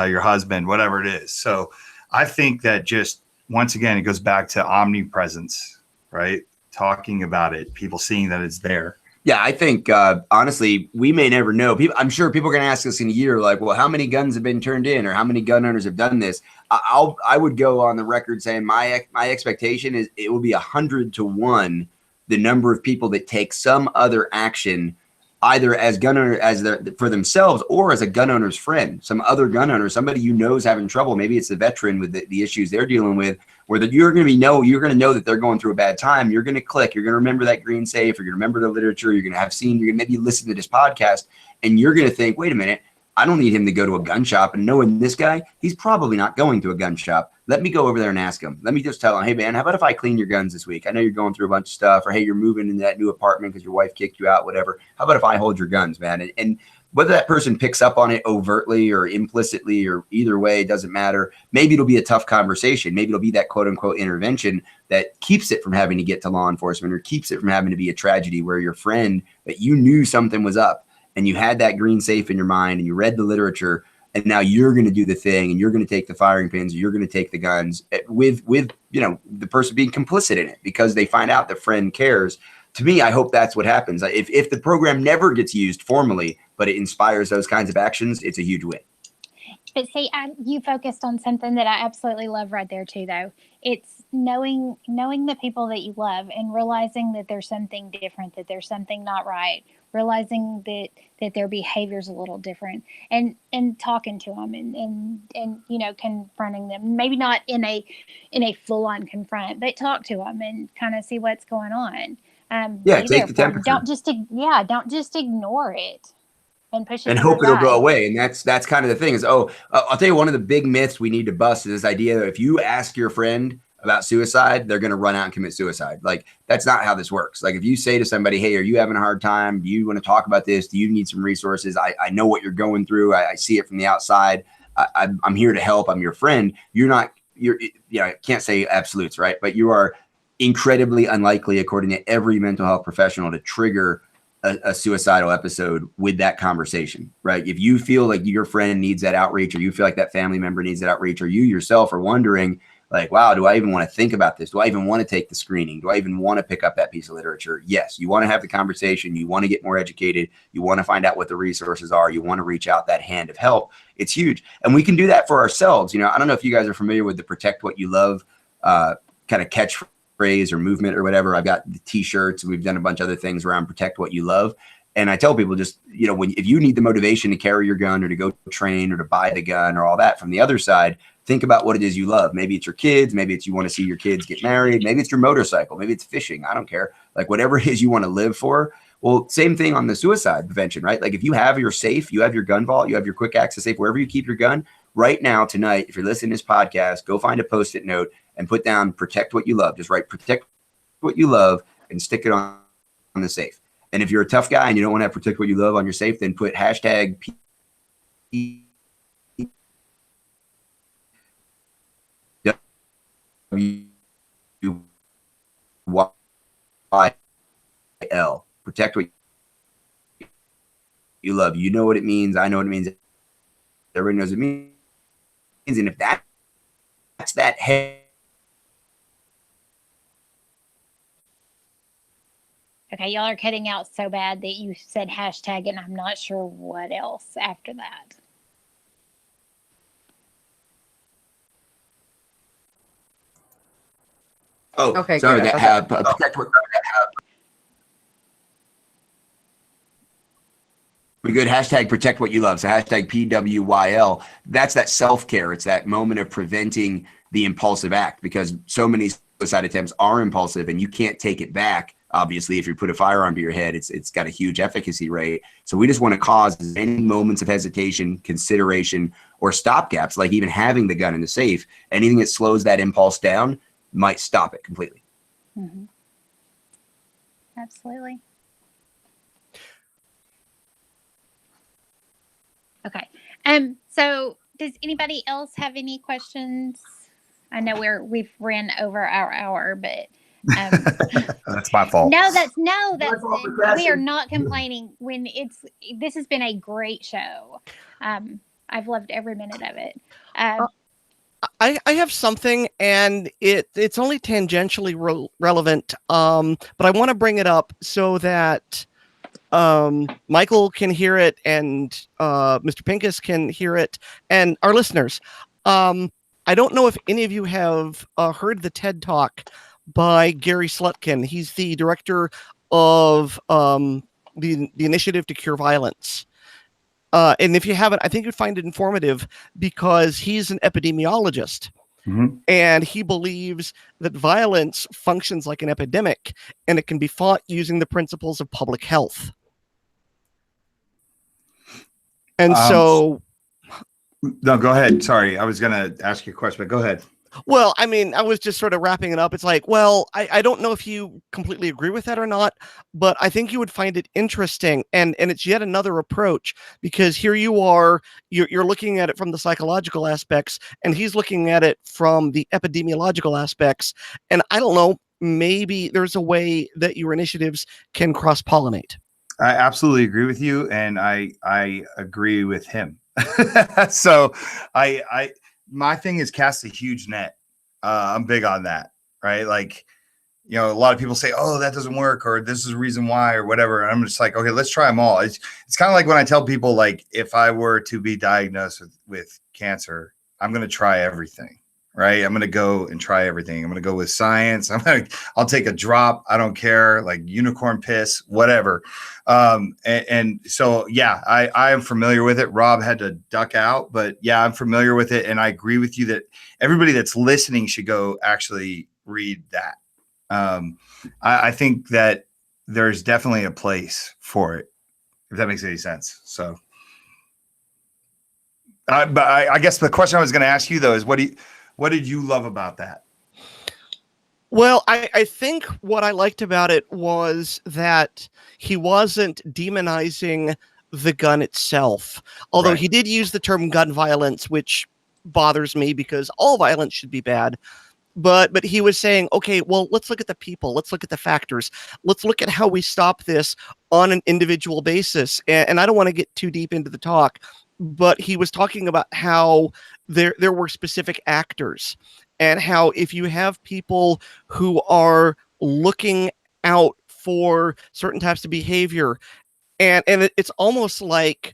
your husband, whatever it is. So I think that just, once again, it goes back to omnipresence, right? Talking about it, people seeing that it's there. Yeah, I think, honestly, we may never know. I'm sure people are going to ask us in a year, like, well, how many guns have been turned in, or how many gun owners have done this? I would go on the record saying my expectation is it will be 100 to 1 the number of people that take some other action either as gun owner, for themselves, or as a gun owner's friend, some other gun owner, somebody you know is having trouble. Maybe it's the veteran with the issues they're dealing with, where that you're going to know that they're going through a bad time. You're going to click. You're going to remember that green safe. You're going to remember the literature. You're going to have seen. You're going to maybe listen to this podcast, and you're going to think, wait a minute, I don't need him to go to a gun shop. And knowing this guy, he's probably not going to a gun shop. Let me go over there and ask him. Let me just tell him, hey, man, how about if I clean your guns this week? I know you're going through a bunch of stuff, or hey, you're moving into that new apartment because your wife kicked you out, whatever. How about if I hold your guns, man? And whether that person picks up on it overtly or implicitly or either way, it doesn't matter. Maybe it'll be a tough conversation. Maybe it'll be that quote unquote intervention that keeps it from having to get to law enforcement, or keeps it from having to be a tragedy where your friend that you knew something was up and you had that green safe in your mind and you read the literature, and now you're going to do the thing and you're going to take the firing pins, you're going to take the guns with the person being complicit in it because they find out the friend cares. To me, I hope that's what happens. If the program never gets used formally, but it inspires those kinds of actions, it's a huge win. But see, you focused on something that I absolutely love right there too, though. It's knowing the people that you love and realizing that there's something different, that there's something not right, realizing that their behavior's a little different, and talking to them and confronting them. Maybe not in a full-on confront, but talk to them and kind of see what's going on. Take the temperature. Don't just ignore it and push it and hope it'll go away. And that's kind of the thing is, I'll tell you, one of the big myths we need to bust is this idea that if you ask your friend about suicide, they're going to run out and commit suicide. Like, that's not how this works. Like, if you say to somebody, hey, are you having a hard time? Do you want to talk about this? Do you need some resources? I know what you're going through. I see it from the outside. I'm here to help. I'm your friend. I can't say absolutes, right? But you are incredibly unlikely, according to every mental health professional, to trigger a suicidal episode with that conversation, right? If you feel like your friend needs that outreach, or you feel like that family member needs that outreach, or you yourself are wondering, like, wow, do I even want to think about this? Do I even want to take the screening? Do I even want to pick up that piece of literature? Yes, you want to have the conversation. You want to get more educated. You want to find out what the resources are. You want to reach out that hand of help. It's huge. And we can do that for ourselves. I don't know if you guys are familiar with the Protect What You Love kind of catchphrase or movement or whatever. I've got the t-shirts, and we've done a bunch of other things around Protect What You Love. And I tell people, just, if you need the motivation to carry your gun or to go train or to buy the gun or all that, from the other side, think about what it is you love. Maybe it's your kids. Maybe it's you want to see your kids get married. Maybe it's your motorcycle. Maybe it's fishing. I don't care. Like, whatever it is you want to live for. Well, same thing on the suicide prevention, right? Like, if you have your safe, you have your gun vault, you have your quick access safe, wherever you keep your gun, right now, tonight, if you're listening to this podcast, go find a Post-it note and put down Protect What You Love. Just write Protect What You Love and stick it on the safe. And if you're a tough guy and you don't want to have Protect What You Love on your safe, then put hashtag PWYL. Protect what you love. You know what it means. I know what it means. Everybody knows what it means. And if that's that head. Okay, y'all are cutting out so bad that you said hashtag, and I'm not sure what else after that. Oh, okay. Sorry. Good. That have protect what. We good. Hashtag Protect What You Love. So hashtag PWYL. That's that self-care. It's that moment of preventing the impulsive act, because so many suicide attempts are impulsive and you can't take it back. Obviously, if you put a firearm to your head, it's got a huge efficacy rate. So we just want to cause any moments of hesitation, consideration, or stopgaps, like even having the gun in the safe. Anything that slows that impulse down might stop it completely. Mm-hmm. Absolutely. Okay. So does anybody else have any questions? I know we've ran over our hour, but that's my fault. that's we are not complaining this has been a great show. I've loved every minute of it. I have something, and it's only tangentially relevant, but I want to bring it up so that Michael can hear it, and Mr. Pincus can hear it, and our listeners. I don't know if any of you have heard the TED Talk by Gary Slutkin. He's the director of the initiative to cure violence. And if you haven't, I think you'd find it informative because he's an epidemiologist. Mhm. And he believes that violence functions like an epidemic and it can be fought using the principles of public health. And so... No, go ahead. Sorry, I was going to ask you a question, but go ahead. Well, I mean, I was just sort of wrapping it up. It's like, well, I don't know if you completely agree with that or not, but I think you would find it interesting. And it's yet another approach because here you are, you're looking at it from the psychological aspects and he's looking at it from the epidemiological aspects. And I don't know, maybe there's a way that your initiatives can cross-pollinate. I absolutely agree with you. And I agree with him. So my thing is cast a huge net. I'm big on that, right? Like, you know, a lot of people say, oh, that doesn't work, or this is a reason why, or whatever. And I'm just like, okay, let's try them all. It's kind of like when I tell people, like, if I were to be diagnosed with cancer, I'm going to try everything, right? I'm going to go and try everything. I'm going to go with science. I'll take a drop. I don't care, like unicorn piss, whatever. And so, yeah, I am familiar with it. Rob had to duck out, but yeah, I'm familiar with it. And I agree with you that everybody that's listening should go actually read that. I think that there's definitely a place for it, if that makes any sense. So, but I guess the question I was going to ask you though is what did you love about that? Well, I think what I liked about it was that he wasn't demonizing the gun itself, although Right. he did use the term gun violence, which bothers me because all violence should be bad. But he was saying, okay, well, let's look at the people. Let's look at the factors. Let's look at how we stop this on an individual basis. And I don't want to get too deep into the talk, but he was talking about how there were specific actors and how if you have people who are looking out for certain types of behavior, and it's almost like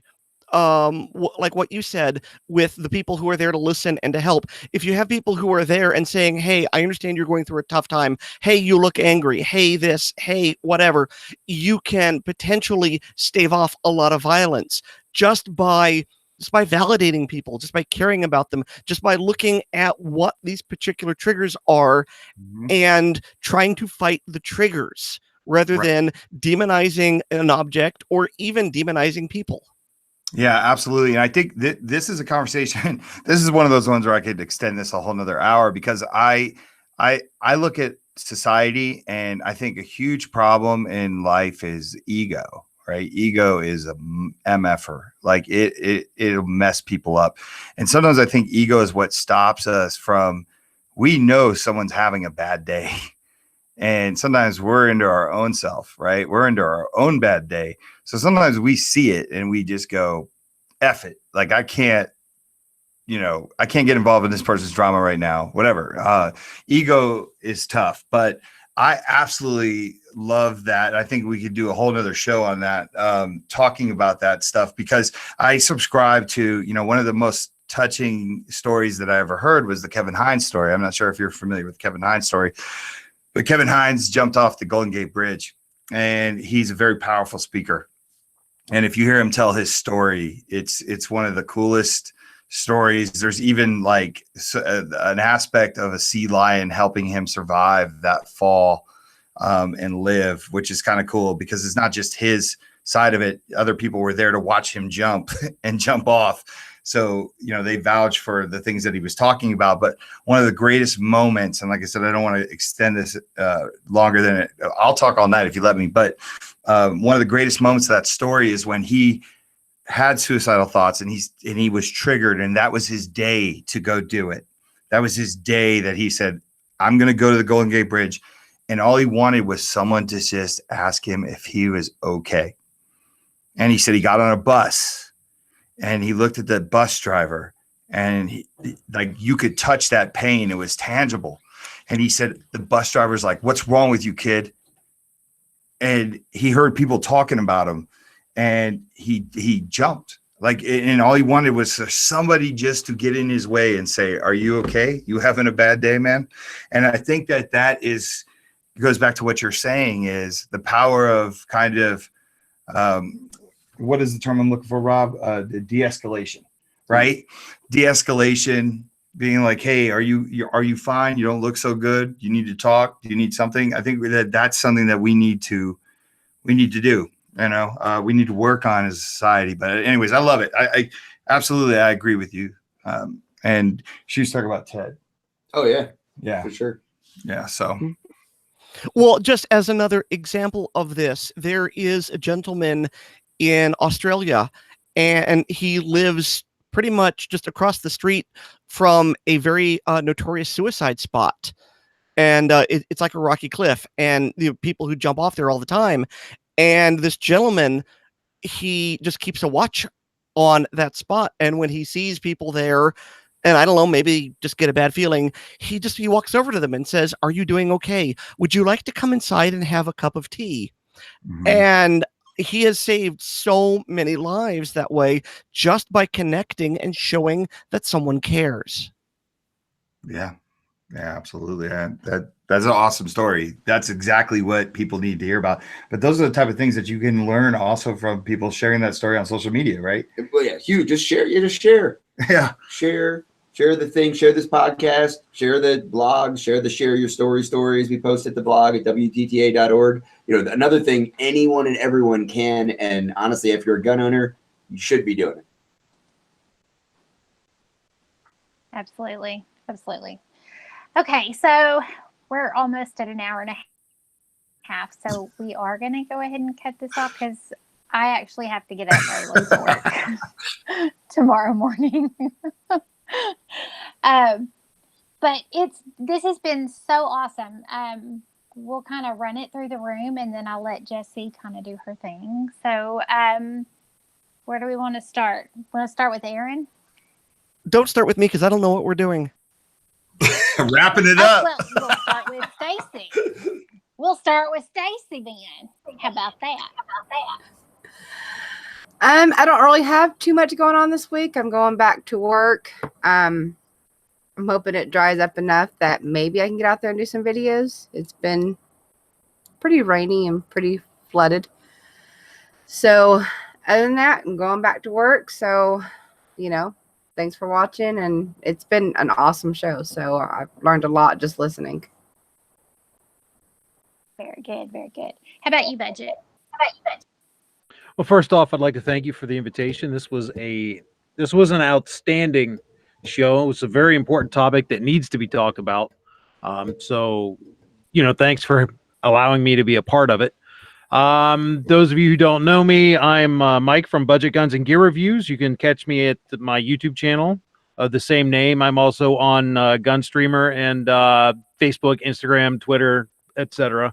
what you said with the people who are there to listen and to help. If you have people who are there and saying, hey, I understand you're going through a tough time. Hey, you look angry. Hey, this, hey, whatever, you can potentially stave off a lot of violence just by validating people, just by caring about them, just by looking at what these particular triggers are and trying to fight the triggers rather than demonizing an object or even demonizing people. Yeah, absolutely. And I think this is a conversation. This is one of those ones where I could extend this a whole nother hour because I look at society and I think a huge problem in life is ego, right? Ego is a MFer. Like it'll mess people up. And sometimes I think ego is what stops us from, we know someone's having a bad day. And sometimes we're into our own self, right? We're into our own bad day. So sometimes we see it and we just go, F it. Like I can't get involved in this person's drama right now, whatever. Ego is tough, but I absolutely love that. I think we could do a whole nother show on that, talking about that stuff, because I subscribe to, one of the most touching stories that I ever heard was the Kevin Hines story. I'm not sure if you're familiar with Kevin Hines' story, but Kevin Hines jumped off the Golden Gate Bridge, and he's a very powerful speaker. And if you hear him tell his story, it's one of the coolest stories. There's even like an aspect of a sea lion helping him survive that fall and live, which is kind of cool because it's not just his side of it. Other people were there to watch him jump and jump off. So, they vouch for the things that he was talking about. But one of the greatest moments, and like I said, I don't want to extend this longer than it. I'll talk all night if you let me. But one of the greatest moments of that story is when he had suicidal thoughts and he was triggered, and that was his day to go do it. That was his day that he said, I'm going to go to the Golden Gate Bridge. And all he wanted was someone to just ask him if he was okay. And he said he got on a bus. And he looked at the bus driver and you could touch that pain. It was tangible. And he said, the bus driver's like, what's wrong with you, kid? And he heard people talking about him and he jumped and all he wanted was for somebody just to get in his way and say, are you okay? You having a bad day, man? And I think that goes back to what you're saying is the power of kind of what is the term I'm looking for, Rob? The de-escalation, right? De-escalation, being like, hey, are you fine? You don't look so good. You need to talk. Do you need something? I think that's something that we need to do. We need to work on as a society. But anyways, I love it. I absolutely, I agree with you. And she was talking about Ted. Oh yeah, Yeah, for sure. Yeah. So, well, just as another example of this, there is a gentleman in Australia, and he lives pretty much just across the street from a very notorious suicide spot. And it's like a rocky cliff, and the people who jump off there all the time. And this gentleman, he just keeps a watch on that spot. And when he sees people there, and I don't know, maybe just get a bad feeling, he walks over to them and says, "Are you doing okay? Would you like to come inside and have a cup of tea?" mhm. And he has saved so many lives that way, just by connecting and showing that someone cares. Yeah, absolutely. That's an awesome story. That's exactly what people need to hear about. But those are the type of things that you can learn also from people sharing that story on social media, right? Well, yeah, huge. Just share. You just share. Yeah. Share the thing. Share this podcast. Share the blog. Share your stories we post at the blog at wtta.org. Another thing anyone and everyone can. And honestly, if you're a gun owner, you should be doing it. Absolutely. Okay, so we're almost at an hour and a half, so we are going to go ahead and cut this off because I actually have to get up early for work tomorrow morning. But this has been so awesome. We'll kind of run it through the room, and then I'll let Jessie kind of do her thing. So where do we want to start? Want to start with Aaron? Don't start with me because I don't know what we're doing. Wrapping it up. Well, we'll start with Stacey. We'll start with Stacey then. How about that? I don't really have too much going on this week. I'm going back to work. I'm hoping it dries up enough that maybe I can get out there and do some videos. It's been pretty rainy and pretty flooded. So other than that, I'm going back to work. So, thanks for watching, and it's been an awesome show. So I've learned a lot just listening. Very good, very good. How about you, Budget? Well, first off, I'd like to thank you for the invitation. This was an outstanding show. It's a very important topic that needs to be talked about. So, thanks for allowing me to be a part of it. Those of you who don't know me, I'm Mike from Budget Guns and Gear Reviews. You can catch me at my YouTube channel of the same name. I'm also on GunStreamer and Facebook, Instagram, Twitter, etc.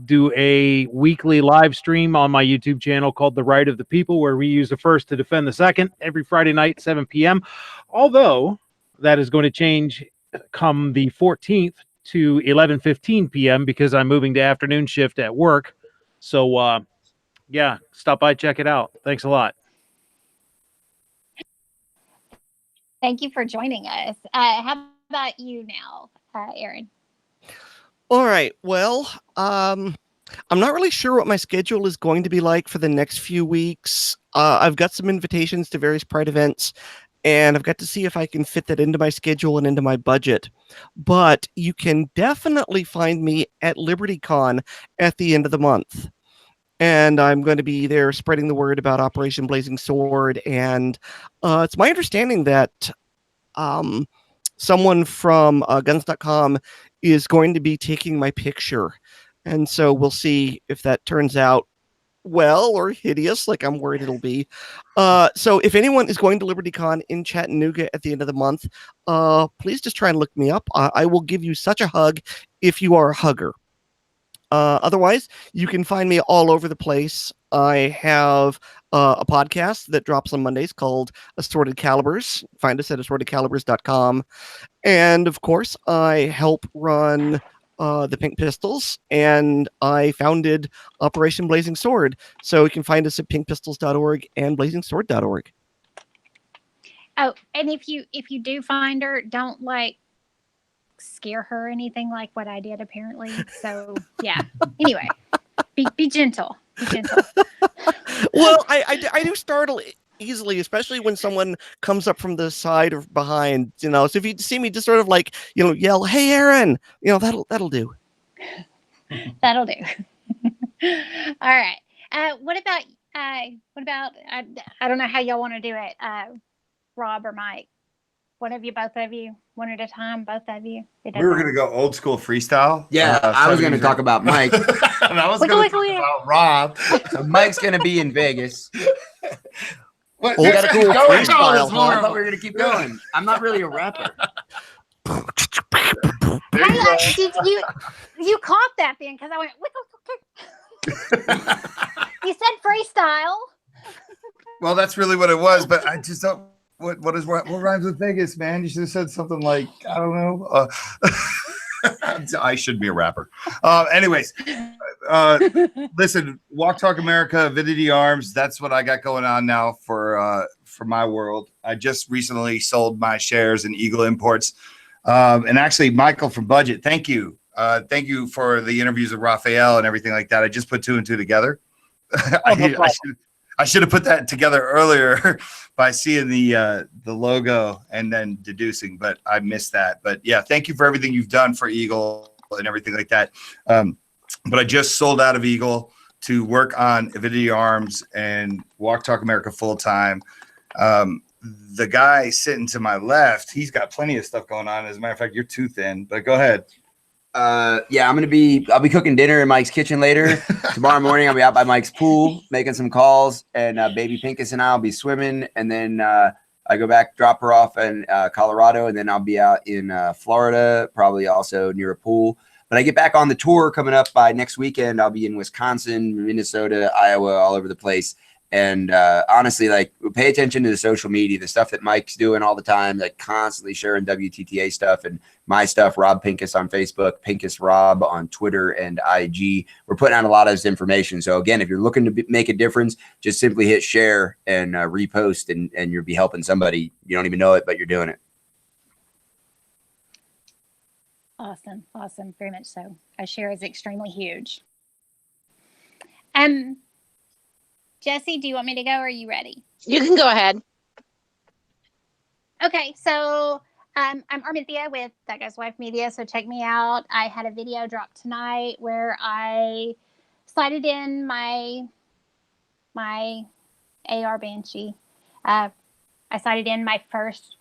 Do a weekly live stream on my YouTube channel called The Right of the People, where we use the first to defend the second every Friday night, 7 p.m. Although that is going to change come the 14th to 11:15 p.m. because I'm moving to afternoon shift at work. So, stop by, check it out. Thanks a lot. Thank you for joining us. How about you now, Aaron? All right. Well, I'm not really sure what my schedule is going to be like for the next few weeks. I've got some invitations to various Pride events, and I've got to see if I can fit that into my schedule and into my budget. But you can definitely find me at LibertyCon at the end of the month. And I'm going to be there spreading the word about Operation Blazing Sword. And it's my understanding that someone from guns.com is going to be taking my picture. And so we'll see if that turns out well or hideous, like I'm worried it'll be. So if anyone is going to LibertyCon in Chattanooga at the end of the month, please just try and look me up. I will give you such a hug if you are a hugger. Otherwise, you can find me all over the place. I have a podcast that drops on Mondays called Assorted Calibers. Find us at assortedcalibers.com. And of course, I help run the Pink Pistols, and I founded Operation Blazing Sword. So you can find us at pinkpistols.org and blazingsword.org. Oh, and if you do find her, don't scare her or anything like what I did apparently. So yeah. Anyway, be gentle. gentle. Well, I do startle easily, especially when someone comes up from the side or behind, you know. So if you see me just sort of like, you know, yell, "Hey, Aaron," you know, that'll do. That'll do. All right. What about I don't know how y'all want to do it. Rob or Mike? One of you, both of you, one at a time, both of you. We were going to go old school freestyle. Yeah, I was going to talk about Mike. And I was going to talk about Rob. So Mike's going to be in Vegas. What? We got to keep going. Freestyle, I thought we were going to keep going. I'm not really a rapper. You caught that then because I went. You said freestyle. Well, that's really what it was, but I just don't. What rhymes with Vegas, man? You should have said something like, I don't know. I should be a rapper. Anyways, listen, Walk Talk America, Avidity Arms. That's what I got going on now for my world. I just recently sold my shares in Eagle Imports. And actually, Michael from Budget, thank you. Thank you for the interviews with Raphael and everything like that. I just put 2 and 2 together. I should have put that together earlier by seeing the logo and then deducing, but I missed that. But yeah, thank you for everything you've done for Eagle and everything like that. But I just sold out of Eagle to work on Avidity Arms and Walk Talk America full time. The guy sitting to my left, he's got plenty of stuff going on. As a matter of fact, you're too thin, but go ahead. Yeah, I'll be cooking dinner in Mike's kitchen later. Tomorrow morning, I'll be out by Mike's pool making some calls, and baby Pincus and I'll be swimming. And then I go back, drop her off in Colorado, and then I'll be out in Florida, probably also near a pool. But I get back on the tour coming up by next weekend. I'll be in Wisconsin, Minnesota, Iowa, all over the place. And honestly, like, pay attention to the social media, the stuff that Mike's doing all the time, like constantly sharing WTTA stuff and my stuff, Rob Pincus on Facebook, Pincus Rob on Twitter and IG. We're putting out a lot of this information. So again, if you're looking to make a difference, just simply hit share and repost, and you'll be helping somebody. You don't even know it, but you're doing it. Awesome. Very much so. A share is extremely huge. Jessie, do you want me to go or are you ready? You can go ahead. Okay, so I'm Armintha with That Guy's Wife Media, so check me out. I had a video drop tonight where I sighted in my AR Banshee. I sighted in my first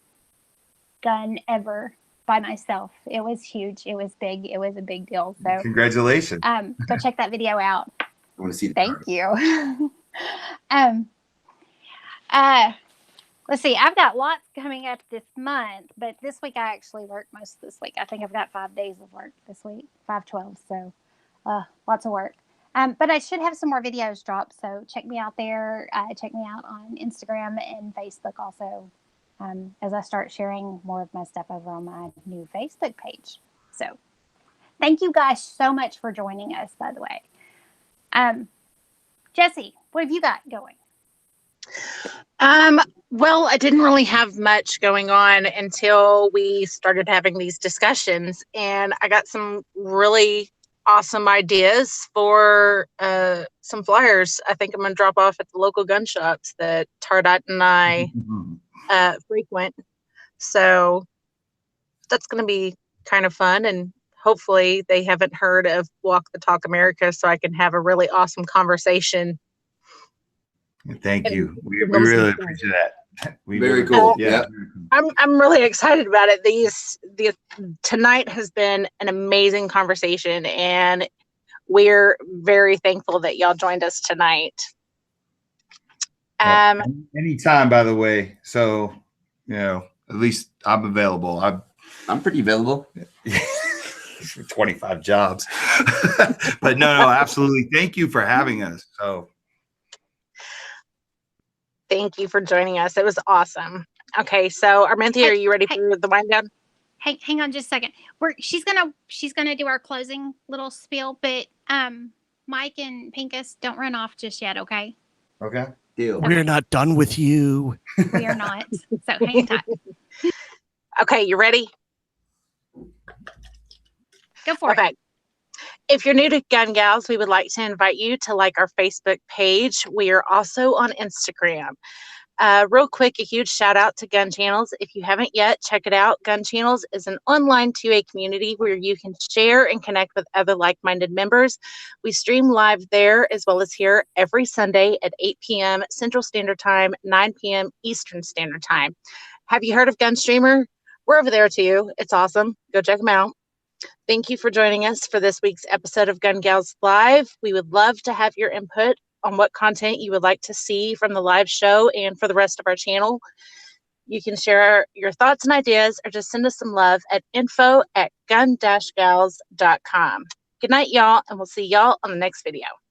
gun ever by myself. It was huge. It was big. It was a big deal. So Congratulations. Go check that video out. I want to see. Thank you. Let's see. I've got lots coming up this month, but this week I actually worked most of this week. I think I've got 5 days of work this week, 5/12. So lots of work. But I should have some more videos dropped. So check me out there. Check me out on Instagram and Facebook also, as I start sharing more of my stuff over on my new Facebook page. So thank you guys so much for joining us, by the way. Jessie, what have you got going? Well, I didn't really have much going on until we started having these discussions, and I got some really awesome ideas for some flyers. I think I'm going to drop off at the local gun shops that Tardot and I frequent. So that's going to be kind of fun, and hopefully they haven't heard of Walk the Talk America, so I can have a really awesome conversation. Thank you. We really appreciate that. Very cool. Yeah. I'm really excited about it. Tonight has been an amazing conversation, and we're very thankful that y'all joined us tonight. Anytime, by the way. So, at least I'm available. I'm pretty available. 25 jobs. But no, absolutely. Thank you for having us. So thank you for joining us. It was awesome. Okay, so Armintha, are you ready for the wind down? Hey, hang on just a second. She's gonna do our closing little spiel, but Mike and Pincus, don't run off just yet, okay? Okay. Deal. We're not done with you. We are not. So hang tight. Okay, you ready? Go for it. If you're new to Gun Gals, we would like to invite you to like our Facebook page. We are also on Instagram. Real quick, a huge shout out to Gun Channels. If you haven't yet, check it out. Gun Channels is an online 2A community where you can share and connect with other like-minded members. We stream live there as well as here every Sunday at 8 p.m. Central Standard Time, 9 p.m. Eastern Standard Time. Have you heard of GunStreamer? We're over there too. It's awesome. Go check them out. Thank you for joining us for this week's episode of Gun Gals Live. We would love to have your input on what content you would like to see from the live show and for the rest of our channel. You can share your thoughts and ideas or just send us some love at info@gun-gals.com. Good night, y'all, and we'll see y'all on the next video.